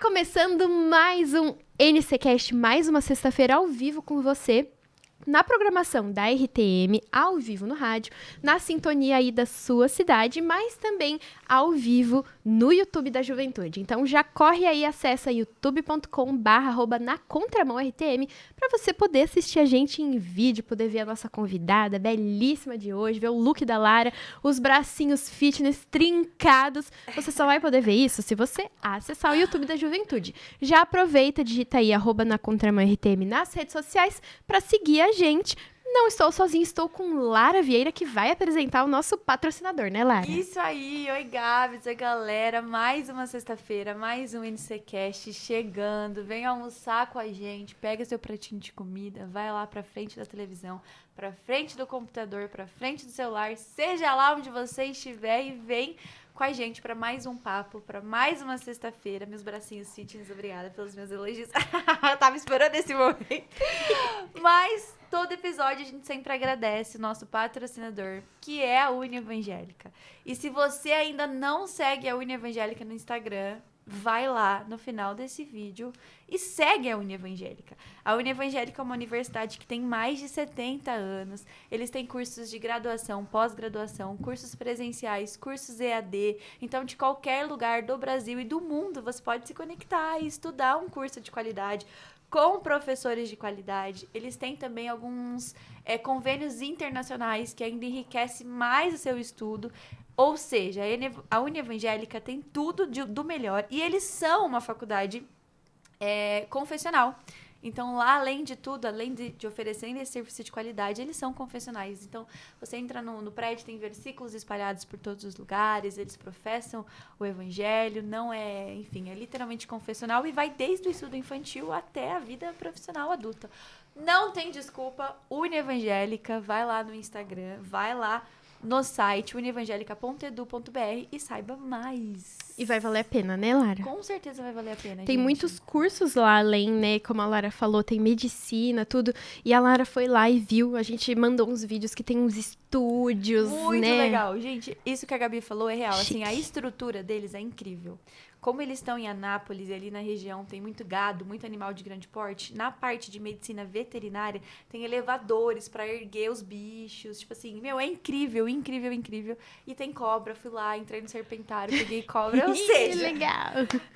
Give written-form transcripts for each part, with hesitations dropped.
Começando mais um NCcast, mais uma sexta-feira ao vivo com você, na programação da RTM, ao vivo no rádio, na sintonia aí da sua cidade, mas também ao vivo no YouTube da Juventude. Então já corre aí, acessa youtube.com/nacontramãortm para você poder assistir a gente em vídeo, poder ver a nossa convidada belíssima de hoje, ver o look da Lara, os bracinhos fitness trincados. Você só vai poder ver isso se você acessar o YouTube da Juventude. Já aproveita, digita aí @nacontramãortm nas redes sociais para seguir a gente. Não estou sozinha, estou com Lara Vieira, que vai apresentar o nosso patrocinador, né, Lara? Isso aí, oi Gabs, oi galera, mais uma sexta-feira, mais um NCcast chegando, vem almoçar com a gente, pega seu pratinho de comida, vai lá pra frente da televisão, pra frente do computador, pra frente do celular, seja lá onde você estiver e vem com a gente para mais um papo, para mais uma sexta-feira. Meus bracinhos fitness, obrigada pelos meus elogios. Eu tava esperando esse momento. Mas todo episódio a gente sempre agradece o nosso patrocinador, que é a Uni Evangélica. E se você ainda não segue a Uni Evangélica no Instagram, vai lá no final desse vídeo e segue a Uni Evangélica. A Uni Evangélica é uma universidade que tem mais de 70 anos. Eles têm cursos de graduação, pós-graduação, cursos presenciais, cursos EAD. Então, de qualquer lugar do Brasil e do mundo, você pode se conectar e estudar um curso de qualidade com professores de qualidade. Eles têm também alguns convênios internacionais que ainda enriquecem mais o seu estudo. Ou seja, a Uni Evangélica tem tudo do melhor. E eles são uma faculdade confessional. Então, lá, além de tudo, além de oferecerem esse serviço de qualidade, eles são confessionais. Então, você entra no prédio, tem versículos espalhados por todos os lugares, eles professam o evangelho, é literalmente confessional e vai desde o estudo infantil até a vida profissional adulta. Não tem desculpa, Uni Evangélica, vai lá no Instagram, vai lá no site unievangelica.edu.br e saiba mais. E vai valer a pena, né, Lara? Com certeza vai valer a pena, Tem gente. muitos cursos lá além, né? Como a Lara falou, tem medicina, tudo. E a Lara foi lá e viu. A gente mandou uns vídeos que tem uns estúdios, muito né? legal. Gente, isso que a Gabi falou é real. Chique. Assim, a estrutura deles é incrível. Como eles estão em Anápolis e ali na região tem muito gado, muito animal de grande porte, na parte de medicina veterinária tem elevadores para erguer os bichos. Tipo assim, é incrível, incrível, incrível. E tem cobra, fui lá, entrei no serpentário, peguei cobra, ou seja, legal.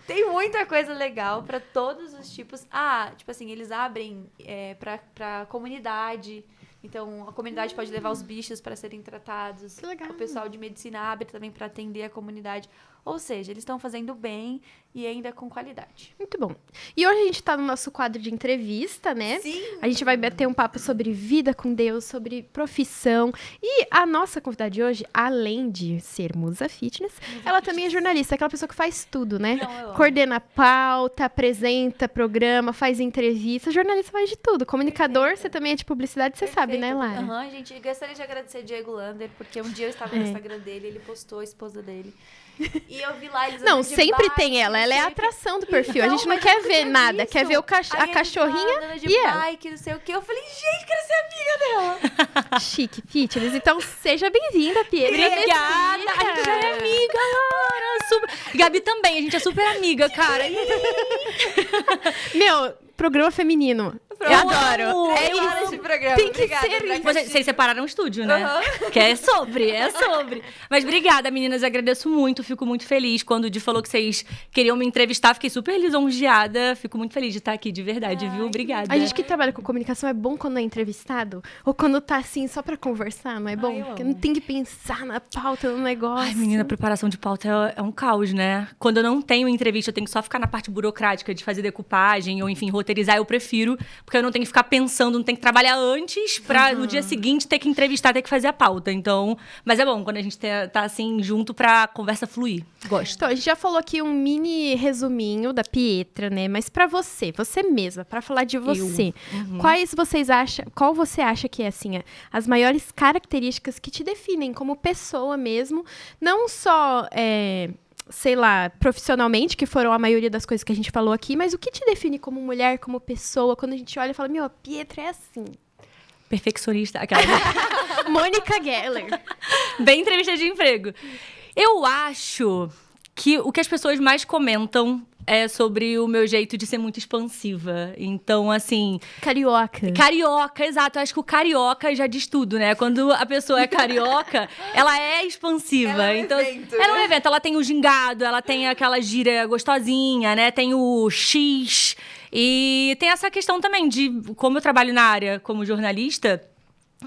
tem muita coisa legal para todos os tipos. Tipo assim, eles abrem pra comunidade. Então, a comunidade pode levar os bichos para serem tratados. Que legal. O pessoal de medicina abre também para atender a comunidade. Ou seja, eles estão fazendo bem e ainda com qualidade. Muito bom. E hoje a gente tá no nosso quadro de entrevista, né? Sim! A gente vai bater um papo sobre vida com Deus, sobre profissão. E a nossa convidada de hoje, além de ser musa fitness, ela também é jornalista, aquela pessoa que faz tudo, né? Não, eu amo. Coordena pauta, apresenta programa, faz entrevista. Jornalista faz de tudo. Comunicador, Perfeita. você também é de publicidade, você sabe, né, Lara? Aham, gente, gostaria de agradecer Diego Lander, porque um dia eu estava no Instagram dele, ele postou a esposa dele. E eu vi lá eles Não, andando de sempre bike, tem ela é a sempre. atração do perfil. A Então, gente não mas quer eu ver nunca nada, vi quer isso. ver Aí a eles cachorrinha lá andando de e ela. bike, não sei o quê. Eu falei, gente, quero ser amiga dela. Chique, fitness. Então, seja bem-vinda, Pietra. Obrigada! A gente já é amiga, cara! Super... Gabi também, a gente é super amiga, cara. Meu, programa feminino. Eu adoro. É Eu adoro esse programa. Tem que Obrigada, ser isso. Vocês separaram o estúdio, né? Que é sobre. Mas obrigada, meninas. Agradeço muito, fico muito feliz. Quando o Di falou que vocês queriam me entrevistar, fiquei super lisonjeada. Fico muito feliz de estar aqui, de verdade, viu? Obrigada. A gente que trabalha com comunicação é bom quando é entrevistado? Ou quando tá assim, só pra conversar, não é bom? eu Porque amo. não tem que pensar na pauta, no negócio. Ai, menina, a preparação de pauta é um caos, né? Quando eu não tenho entrevista, eu tenho que só ficar na parte burocrática de fazer decupagem ou, enfim, roteirizar, eu prefiro. Porque eu não tenho que ficar pensando, não tenho que trabalhar antes pra no dia seguinte ter que entrevistar, ter que fazer a pauta. Então, mas é bom quando a gente tá assim, junto pra conversa fluir. Gosto. Então, a gente já falou aqui um mini resuminho da Pietra, né? Mas pra você mesma, pra falar de você, qual você acha que é, assim, as maiores características que te definem como pessoa mesmo, não só sei lá, profissionalmente, que foram a maioria das coisas que a gente falou aqui, mas o que te define como mulher, como pessoa, quando a gente olha e fala, meu, a Pietra é assim. Perfeccionista. Aquela... Mônica Geller. Bem entrevista de emprego. Eu acho que o que as pessoas mais comentam é sobre o meu jeito de ser muito expansiva. Então, assim... Carioca. Carioca, exato. Eu acho que o carioca já diz tudo, né? Quando a pessoa é carioca, ela é expansiva. Ela é um então, evento, ela é um né? evento. Ela tem o gingado, ela tem aquela gíria gostosinha, né? Tem o X. E tem essa questão também de... Como eu trabalho na área como jornalista...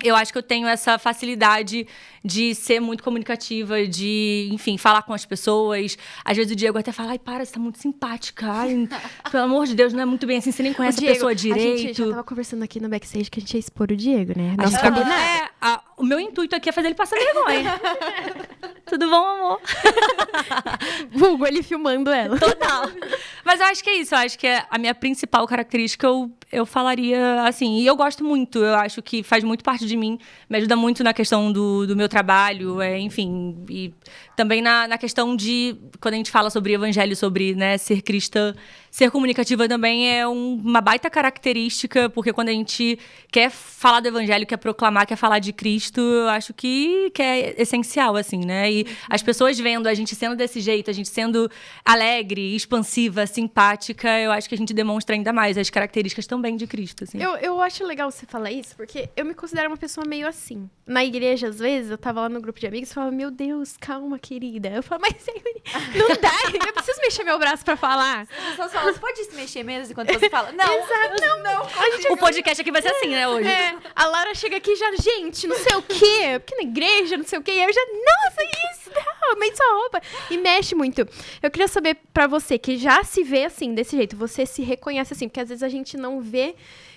Eu acho que eu tenho essa facilidade de ser muito comunicativa, de, enfim, falar com as pessoas. Às vezes o Diego até fala, ai, para, você tá muito simpática. Ai, pelo amor de Deus, não é muito bem assim, você nem conhece a pessoa direito. A gente já tava conversando aqui no backstage que a gente ia expor o Diego, né? A gente o meu intuito aqui é fazer ele passar vergonha. Tudo bom, amor? Vulgo ele filmando ela. Total. Mas eu acho que é isso. Eu acho que a minha principal característica eu falaria assim. E eu gosto muito. Eu acho que faz muito parte de mim. Me ajuda muito na questão do meu trabalho. Enfim. E também na questão de... Quando a gente fala sobre evangelho, sobre, né, ser cristã... Ser comunicativa também é uma baita característica, porque quando a gente quer falar do evangelho, quer proclamar, quer falar de Cristo, eu acho que é essencial, assim, né? E as pessoas vendo a gente sendo desse jeito, a gente sendo alegre, expansiva, simpática, eu acho que a gente demonstra ainda mais as características também de Cristo, assim. Eu acho legal você falar isso, porque eu me considero uma pessoa meio assim. Na igreja, às vezes, eu tava lá no grupo de amigos e falava, meu Deus, calma, querida. Eu falo, mas não dá, eu preciso mexer meu braço pra falar. Você pode se mexer menos enquanto você fala? Não, Exato. não. O podcast aqui vai ser assim, né, hoje? A Laura chega aqui e já, gente, não sei o quê, porque na igreja, não sei o quê, e eu já, nossa, isso, não, meio sua roupa, e mexe muito. Eu queria saber pra você, que já se vê assim, desse jeito, você se reconhece assim, porque às vezes a gente não vê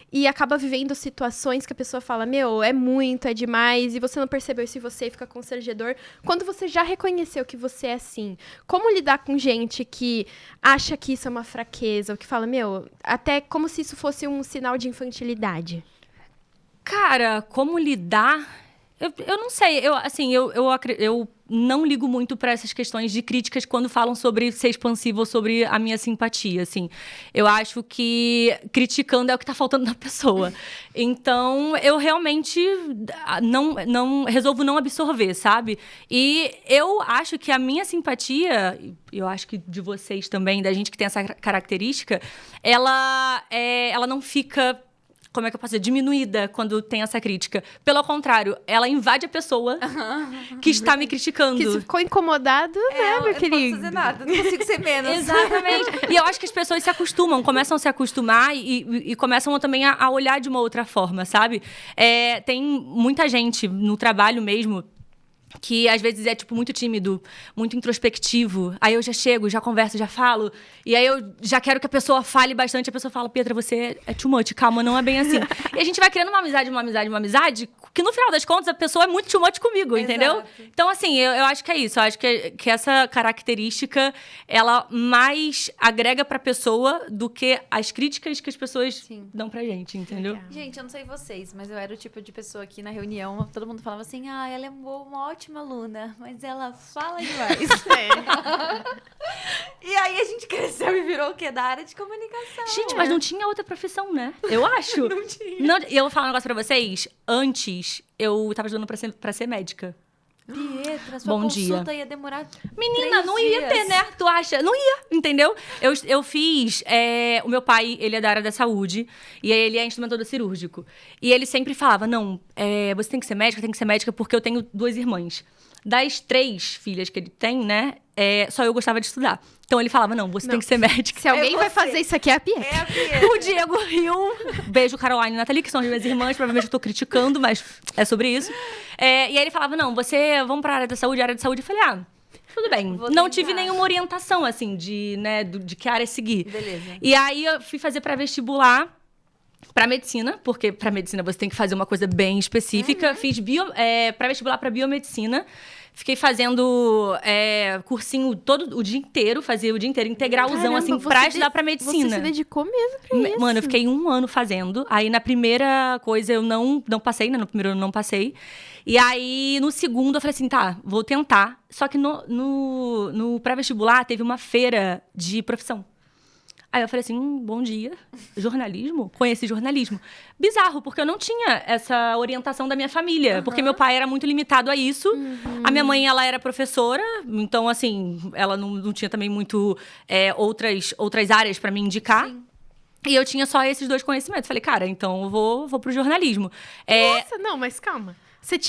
e acaba vivendo situações que a pessoa fala, meu, é muito, é demais, e você não percebeu isso e você fica constrangedor. Quando você já reconheceu que você é assim, como lidar com gente que acha que isso é uma fraqueza, ou que fala, meu, até como se isso fosse um sinal de infantilidade? Cara, como lidar... Eu não sei, eu não ligo muito para essas questões de críticas quando falam sobre ser expansivo ou sobre a minha simpatia, assim. Eu acho que criticando é o que tá faltando na pessoa. Então, eu realmente não resolvo não absorver, sabe? E eu acho que a minha simpatia, eu acho que de vocês também, da gente que tem essa característica, ela não fica... Como é que eu posso dizer? Diminuída quando tem essa crítica. Pelo contrário, ela invade a pessoa que está me criticando. Que se ficou incomodado, né, meu querido? Eu não posso fazer nada, não consigo ser menos. Exatamente. E eu acho que as pessoas se acostumam, começam a se acostumar e começam também a olhar de uma outra forma, sabe? Tem muita gente no trabalho mesmo que às vezes é, tipo, muito tímido, muito introspectivo. Aí eu já chego, já converso, já falo. E aí eu já quero que a pessoa fale bastante. A pessoa fala, Pietra, você é too much, calma, não é bem assim. E a gente vai criando uma amizade, que no final das contas a pessoa é muito too much comigo, entendeu? Então, assim, eu acho que é isso. Eu acho que essa característica, ela mais agrega pra pessoa do que as críticas que as pessoas dão pra gente, entendeu? Legal. Gente, eu não sei vocês, mas eu era o tipo de pessoa que na reunião, todo mundo falava assim, ela é uma ótima aluna, mas ela fala demais. E aí a gente cresceu e virou o quê? Da área de comunicação. Gente, mas não tinha outra profissão, né? Eu acho. Não tinha. E eu vou falar um negócio pra vocês. Antes, eu tava estudando pra ser médica. Pietra, sua Bom consulta dia. ia demorar Menina, 3 não ia dias. ter, né? Tu acha? Não ia, entendeu? Eu fiz... o meu pai, ele é da área da saúde. E aí ele é instrumentador cirúrgico. E ele sempre falava, não, você tem que ser médica porque eu tenho 2 irmãs. Das 3 filhas que ele tem, né? Só eu gostava de estudar. Então ele falava, não, você tem que ser médica. Se alguém vai fazer isso aqui, é a Pietra. É a Pietra. O Diego riu. Beijo, Caroline e Nathalie, que são as minhas irmãs. Provavelmente eu tô criticando, mas é sobre isso. E aí ele falava, não, vamos pra área da saúde. Eu falei, tudo bem. Vou Não tentar. tive nenhuma orientação, assim, de que área seguir. Beleza. E aí eu fui fazer pré-vestibular pra medicina, porque pra medicina você tem que fazer uma coisa bem específica. Fiz pré-vestibular pra biomedicina. Fiquei fazendo cursinho todo o dia inteiro, fazia o dia inteiro, integralzão, Caramba, assim, você pra estudar pra medicina. Você se dedicou mesmo pra isso. Mano, eu fiquei 1 ano fazendo. Aí, na primeira coisa, eu não passei, né? No primeiro ano, não passei. E aí, no segundo, eu falei assim, tá, vou tentar. Só que no pré-vestibular, teve uma feira de profissão. Aí eu falei assim, bom dia, jornalismo? Conheci jornalismo. Bizarro, porque eu não tinha essa orientação da minha família, porque meu pai era muito limitado a isso. A minha mãe, ela era professora, então, assim, ela não tinha também muito outras áreas pra me indicar. Sim. E eu tinha só esses 2 conhecimentos. Falei, cara, então eu vou pro jornalismo. Nossa, não, mas calma. Você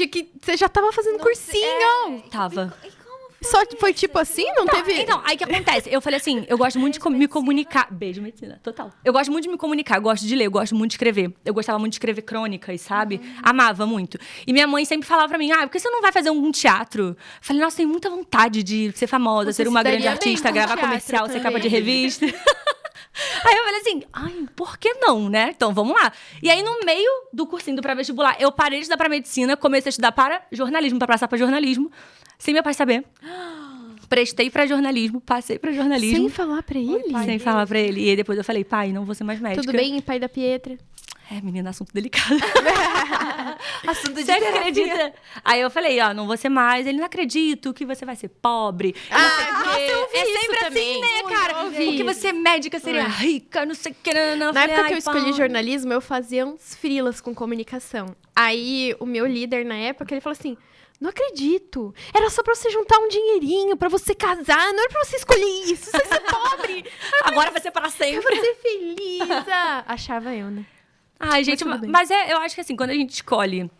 já tava fazendo cursinho. Tava. E como Só foi tipo assim? Não teve... Então, aí que acontece? Eu falei assim, eu gosto muito de me comunicar. Beijo, medicina, total. Eu gosto muito de me comunicar, eu gosto de ler, eu gosto muito de escrever. Eu gostava muito de escrever crônicas, sabe? Amava muito. E minha mãe sempre falava pra mim, por que você não vai fazer um teatro? Eu falei, nossa, tenho muita vontade de ser famosa, Você ser uma se daria grande bem artista, com gravar teatro comercial, ser capa também. de revista. Aí eu falei assim, por que não, né? Então, vamos lá. E aí, no meio do cursinho do pré-vestibular, eu parei de estudar pra medicina, comecei a estudar para jornalismo, pra passar pra jornalismo, sem meu pai saber. Prestei pra jornalismo, passei pra jornalismo. Sem falar pra ele? pai. Sem falar pra ele. E aí, depois eu falei, pai, não vou ser mais médica. Tudo bem, pai da Pietra? Menina, assunto delicado. assunto de Você acredita? Aí eu falei, não vou ser mais. Ele, não acredito que você vai ser pobre. Nossa, eu ouvi é isso sempre também. assim, né, cara? Eu ouvi Porque isso. você é médica, seria rica, não sei o que. Não. Na época que eu escolhi jornalismo, eu fazia uns freelas com comunicação. Aí, o meu líder, na época, ele falou assim... Não acredito. Era só pra você juntar um dinheirinho, pra você casar. Não era pra você escolher isso. Você ser pobre. Agora vai ser para É sempre. pra ser feliz. Achava eu, né? Ai, gente, tudo bem. mas eu acho que assim, quando a gente escolhe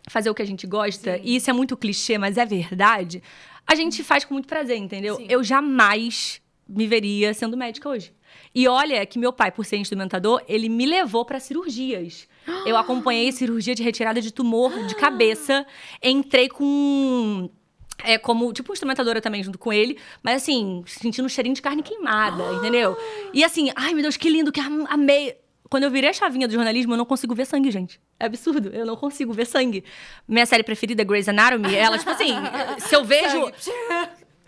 fazer o que a gente gosta, e isso é muito clichê, mas é verdade, a gente faz com muito prazer, entendeu? Sim. Eu jamais me veria sendo médica hoje. E olha que meu pai, por ser instrumentador, ele me levou pra cirurgias. Eu acompanhei cirurgia de retirada de tumor de cabeça. Entrei com... como, tipo, instrumentadora também junto com ele. Mas, assim, sentindo um cheirinho de carne queimada, entendeu? E, assim, ai, meu Deus, que lindo, que amei. Quando eu virei a chavinha do jornalismo, eu não consigo ver sangue, gente. É absurdo, eu não consigo ver sangue. Minha série preferida é Grey's Anatomy. Ela, tipo assim, se eu vejo...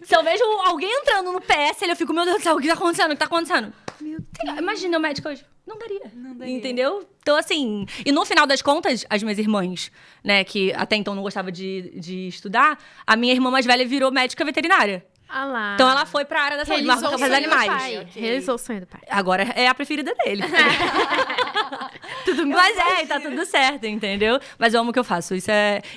Se eu vejo alguém entrando no PSL, eu fico, meu Deus do céu, o que tá acontecendo? O que tá acontecendo? Meu Deus. Imagina o médico hoje. Não daria. Não daria. Entendeu? Então, assim... E no final das contas, as minhas irmãs, né, que até então não gostava de estudar, a minha irmã mais velha virou médica veterinária. Ah lá. Então, ela foi pra área da saúde, mas Realizou o para sonho do animais. pai. Ok. Realizou o sonho do pai. Agora é a preferida dele. Tudo bem. Mas tá tudo certo, entendeu? Mas eu amo o que eu faço. Isso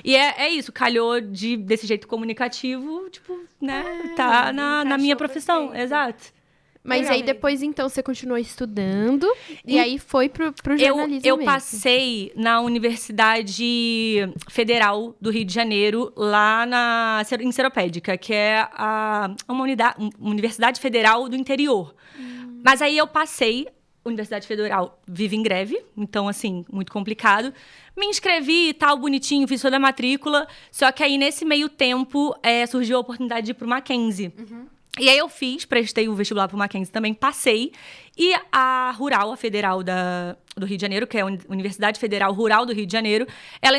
E é isso, calhou desse jeito comunicativo, tipo, né? Tá na minha encaixou profissão. perfeito. Exato. Mas Legal, aí amiga. depois, então, você continuou estudando e E- aí foi pro jornalismo Eu mesmo. passei na Universidade Federal do Rio de Janeiro, lá em Seropédica, que é uma universidade federal do interior. Mas aí eu passei, Universidade Federal vive em greve, então, assim, muito complicado. Me inscrevi e tal, bonitinho, fiz toda a matrícula. Só que aí, nesse meio tempo, surgiu a oportunidade de ir pro Mackenzie. E aí eu prestei o vestibular pro Mackenzie também, passei. E a Rural, a Federal do Rio de Janeiro, que é a Universidade Federal Rural do Rio de Janeiro, ela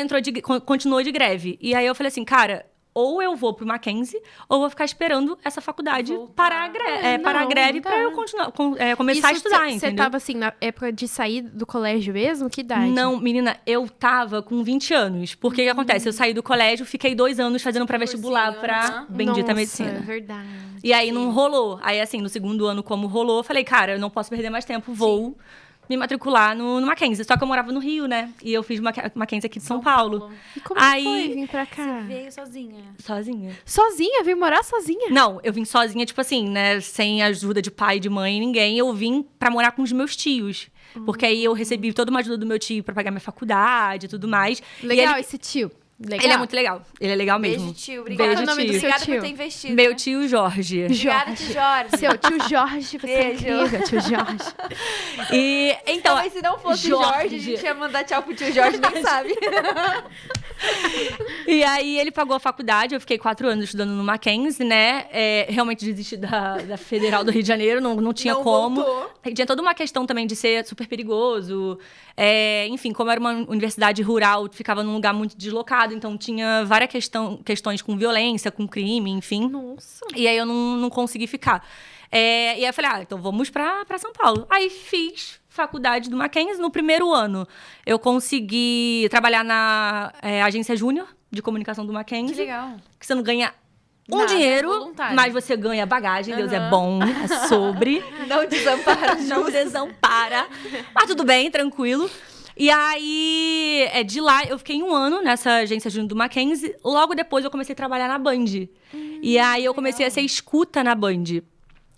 continuou de greve. E aí eu falei assim, cara, ou eu vou pro Mackenzie, ou vou ficar esperando essa faculdade Voltar. parar a greve não pra eu dá. continuar, começar a estudar, Você entendeu? tava, assim, na época de sair do colégio mesmo? Que idade? Não, menina, eu tava com 20 anos. Porque o que acontece? Eu saí do colégio, fiquei 2 anos fazendo pré-vestibular Cursinho, pra aham. bendita Nossa, medicina. verdade. E aí não rolou. Aí, assim, no segundo ano, como rolou, eu falei, cara, eu não posso perder mais tempo, vou me matricular no Mackenzie. Só que eu morava no Rio, né? E eu fiz Mackenzie aqui de São Paulo. E como Aí- que foi vir pra cá? Veio sozinha. Sozinha. Sozinha? Vir morar sozinha? Não, eu vim sozinha, tipo assim, né? Sem ajuda de pai, de mãe, ninguém. Eu vim pra morar com os meus tios. Porque aí eu recebi toda uma ajuda do meu tio pra pagar minha faculdade e tudo mais. E Legal ele, esse tio. Legal. ele é muito legal. Ele é legal mesmo. Beijo, tio. Obrigada. Beijo, Qual é o nome do tio. seu Obrigada tio? por ter investido. Meu né? tio Jorge. Obrigada, tio Jorge. Seu tio Jorge, você é Beijo. incrível, tio Jorge. E então, Mas se não fosse Jorge. Jorge, a gente ia mandar tchau pro tio Jorge, nem sabe. e aí ele pagou a faculdade, eu fiquei 4 anos estudando no Mackenzie, né? Realmente desisti da Federal do Rio de Janeiro, não tinha Não como. voltou. Tinha toda uma questão também de ser super perigoso. Enfim, como era uma universidade rural, ficava num lugar muito deslocado, então tinha várias questões com violência, com crime, enfim. Nossa. E aí eu não consegui ficar. E aí eu falei, então vamos pra São Paulo. Aí fiz faculdade do Mackenzie. No primeiro ano, eu consegui trabalhar na agência júnior de comunicação do Que Mackenzie. legal. Que você não ganha um dinheiro, voluntário. mas você ganha bagagem, Deus é bom, é sobre. Não desampara. Não desampara. Mas tudo bem, tranquilo. E aí, de lá, eu fiquei 1 ano nessa agência júnior do Mackenzie. Logo depois, eu comecei a trabalhar na Band. E aí, eu comecei a ser escuta na Band.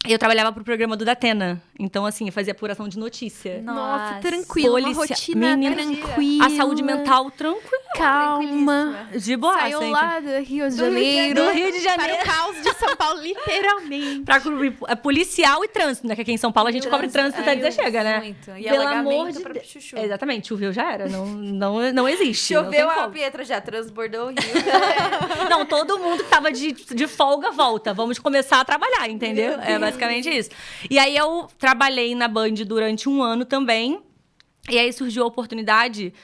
Eu trabalhava pro programa do Datena. Então, assim, eu fazia apuração de notícia. Nossa, tranquilo, uma rotina Menina, tranquila. A saúde mental tranquila. Calma. De boa. Saiu lá do Rio de Janeiro. Do Rio de Janeiro. Para o caos de São Paulo, literalmente. Pra cobrir policial e trânsito, né? Que aqui em São Paulo a gente cobre trânsito até dizer chega, né? Muito. E Pelo alagamento amor de pra Deus. chuchu. Exatamente, choveu já era. Não existe. não tem Choveu, a como. Pietra já transbordou o rio. Não, todo mundo que tava de folga volta. Vamos começar a trabalhar, entendeu? É basicamente isso. E aí eu trabalhei na Band durante 1 ano também. E aí surgiu a oportunidade.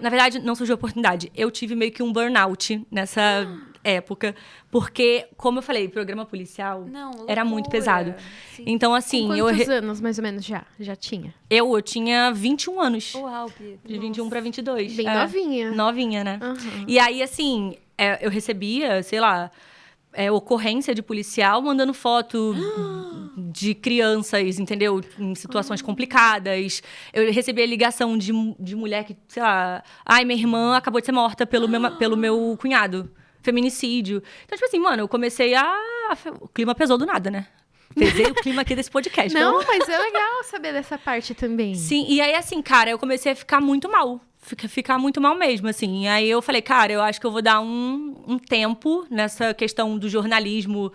Na verdade, não surgiu a oportunidade. Eu tive meio que um burnout nessa época. Porque, como eu falei, programa policial era muito pesado. Sim. Então, assim, Com quantos anos, mais ou menos, já tinha? eu tinha 21 anos. Uau, Pietra. De 21 pra 22. Bem novinha. Novinha, né? Uhum. E aí, assim, eu recebia, sei lá, ocorrência de policial mandando foto de crianças, entendeu? Em situações complicadas. Eu recebia ligação de mulher que, sei lá... Ai, minha irmã acabou de ser morta pelo meu cunhado. Feminicídio. Então, tipo assim, mano, eu comecei o clima pesou do nada, né? Pesei o clima aqui desse podcast. Não, mas é legal saber dessa parte também. Sim, e aí, assim, cara, eu comecei a ficar muito mal. Ficar muito mal mesmo, assim. E aí eu falei, cara, eu acho que eu vou dar um tempo nessa questão do jornalismo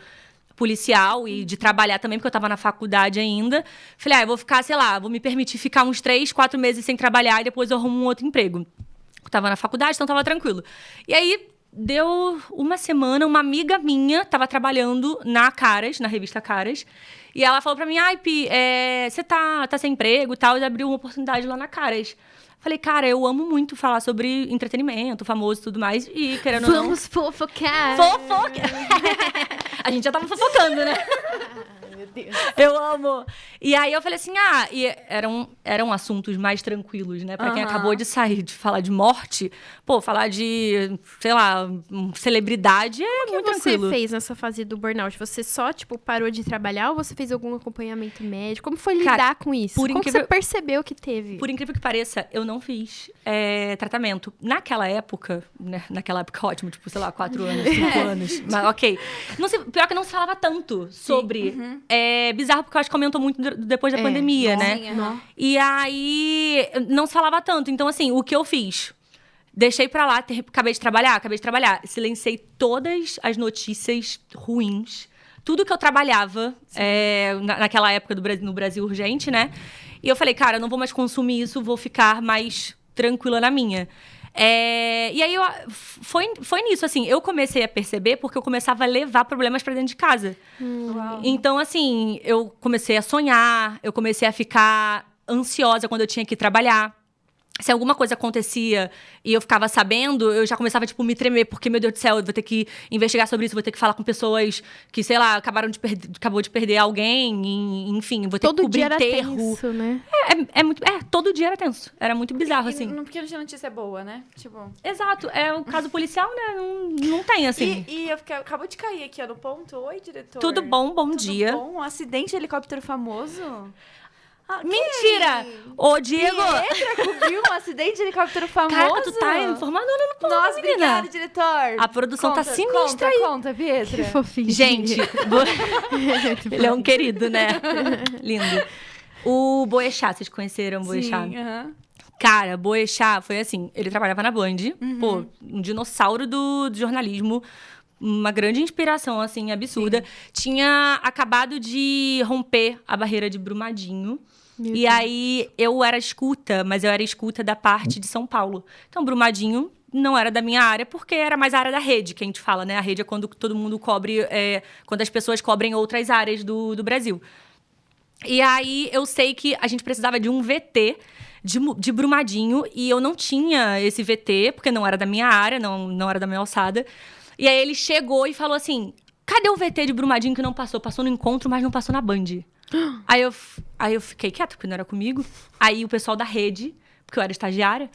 policial e de trabalhar também, porque eu tava na faculdade ainda. Falei, eu vou ficar, sei lá, vou me permitir ficar uns 3, 4 meses sem trabalhar e depois eu arrumo um outro emprego. Eu tava na faculdade, então tava tranquilo. E aí, deu uma semana, uma amiga minha tava trabalhando na Caras, na revista Caras, e ela falou pra mim, Pi, você tá sem emprego e tal, e abriu uma oportunidade lá na Caras. Falei, cara, eu amo muito falar sobre entretenimento, famoso e tudo mais, e querendo ou não... Vamos fofocar! A gente já tava fofocando, né? Meu Deus. Eu amo. E aí eu falei assim, e eram assuntos mais tranquilos, né? Pra quem acabou de sair de falar de morte, falar de, sei lá, celebridade é muito tranquilo. O que você fez nessa fase do burnout? Você só, parou de trabalhar ou você fez algum acompanhamento médico? Como foi lidar com isso? Como você percebeu que teve? Por incrível que pareça, eu não fiz tratamento. Naquela época, né? Naquela época, ótimo, sei lá, 4 anos, 5 anos. Mas ok. Pior que não se falava tanto sobre... É bizarro, porque eu acho que aumentou muito depois da pandemia, né? Sim, E aí, não se falava tanto. Então, assim, o que eu fiz? Deixei pra lá, acabei de trabalhar. Silenciei todas as notícias ruins. Tudo que eu trabalhava naquela época no Brasil Urgente, né? E eu falei, cara, eu não vou mais consumir isso, vou ficar mais tranquila na minha. E aí, foi nisso, assim, eu comecei a perceber porque eu começava a levar problemas pra dentro de casa. Então, assim, eu comecei a sonhar, eu comecei a ficar ansiosa quando eu tinha que trabalhar. Se alguma coisa acontecia e eu ficava sabendo, eu já começava, me tremer, porque, meu Deus do céu, eu vou ter que investigar sobre isso, vou ter que falar com pessoas que, sei lá, acabou de perder alguém, enfim, vou ter que cobrir enterro. Todo dia era tenso, né? Todo dia era tenso. Era muito bizarro, assim. Porque não tinha notícia boa, né? Exato. É um caso policial, né? Não tem, assim. E acabou de cair aqui, no ponto. Oi, diretor. Tudo bom? Bom dia. Tudo bom? Um acidente de helicóptero famoso? Mentira! Ô, Diego! Pietra cobriu um acidente de helicóptero famoso? Cara, tu tá informando no ponto, Nossa, menina. obrigada, diretor. A produção tá sinistra aí. Conta, Pietra. Que fofinho. Gente, ele é um querido, né? Lindo. O Boechat, vocês conheceram o Boechat? Sim, Cara, Boechat foi assim, ele trabalhava na Band, um dinossauro do jornalismo, uma grande inspiração, assim, absurda. Sim. Tinha acabado de romper a barreira de Brumadinho. E aí, eu era escuta, mas eu era escuta da parte de São Paulo. Então, Brumadinho não era da minha área, porque era mais a área da rede, que a gente fala, né? A rede é quando todo mundo cobre, quando as pessoas cobrem outras áreas do Brasil. E aí, eu sei que a gente precisava de um VT de Brumadinho, e eu não tinha esse VT, porque não era da minha área, não era da minha alçada. E aí, ele chegou e falou assim, cadê o VT de Brumadinho que não passou? Passou no encontro, mas não passou na Band. Aí eu fiquei quieta, porque não era comigo. Aí o pessoal da rede, porque eu era estagiária,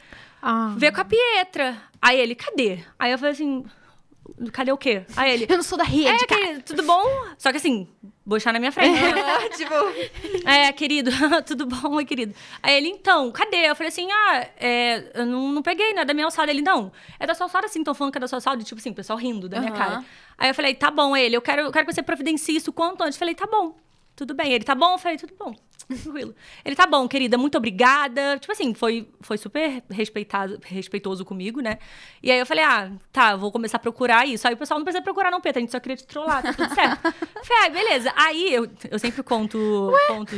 veio com a Pietra. Aí ele, cadê? Aí eu falei assim, cadê o quê? Aí ele... Eu não sou da rede, cara. querido, tudo bom? Só que assim, bochar na minha frente. Tipo, Querido, tudo bom, meu querido? Aí ele, então, cadê? Eu falei assim, eu não peguei, não é da minha alçada. Ele, não, é da sua alçada sim, estão falando que é da sua alçada. E, tipo assim, o pessoal rindo da minha cara. Aí eu falei, tá bom, eu quero que você providencie isso quanto antes. Eu falei, tá bom, tudo bem. Ele, tá bom? Eu falei, tudo bom. Tranquilo. Ele, tá bom, querida, muito obrigada. Tipo assim, foi super respeitoso comigo, né? E aí eu falei, tá, vou começar a procurar isso. Aí o pessoal, não precisa procurar não, Petra, a gente só queria te trollar, tá tudo certo. Eu falei, beleza. Aí eu sempre conto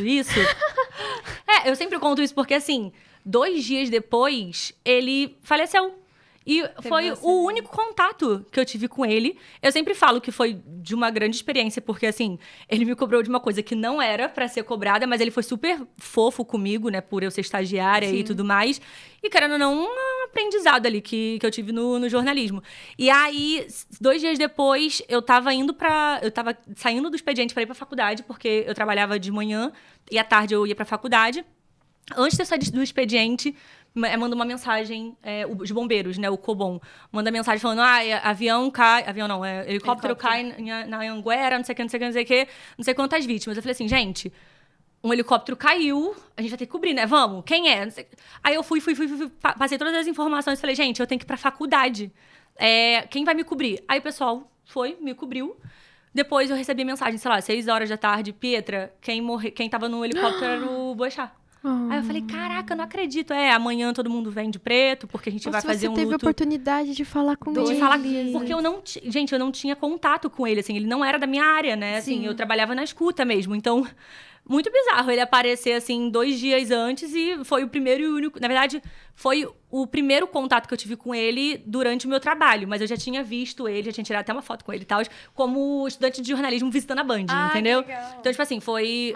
isso. Eu sempre conto isso porque, assim, 2 dias depois, ele faleceu. E foi o único contato que eu tive com ele. Eu sempre falo que foi de uma grande experiência, porque, assim, ele me cobrou de uma coisa que não era pra ser cobrada, mas ele foi super fofo comigo, né, por eu ser estagiária e tudo mais. E, querendo ou não, um aprendizado ali que eu tive no jornalismo. E aí, 2 dias depois, eu tava saindo do expediente pra ir pra faculdade, porque eu trabalhava de manhã e à tarde eu ia pra faculdade. Antes de eu sair do expediente, manda uma mensagem, os bombeiros, né, o Cobom, manda mensagem falando, helicóptero cai na Anguera, não sei o que, não sei quantas vítimas. Eu falei assim, gente, um helicóptero caiu, a gente vai ter que cobrir, né, vamos, quem é? Não sei. Aí eu fui, passei todas as informações, falei, gente, eu tenho que ir pra faculdade, quem vai me cobrir? Aí o pessoal me cobriu. Depois eu recebi mensagem, sei lá, 6 horas da tarde, Pietra, quem tava no helicóptero era o Boechat. Aí eu falei, caraca, eu não acredito. Amanhã todo mundo vem de preto, porque a gente vai fazer um luto. Você teve a oportunidade de falar com ele. Porque eu não tinha contato com ele, assim, ele não era da minha área, né? Assim, eu trabalhava na escuta mesmo, então... Muito bizarro ele aparecer, assim, 2 dias antes e foi o primeiro e único... Na verdade, foi o primeiro contato que eu tive com ele durante o meu trabalho. Mas eu já tinha visto ele, já tinha tirado até uma foto com ele e tal, como estudante de jornalismo visitando a Band, entendeu? Legal. Então, tipo assim, foi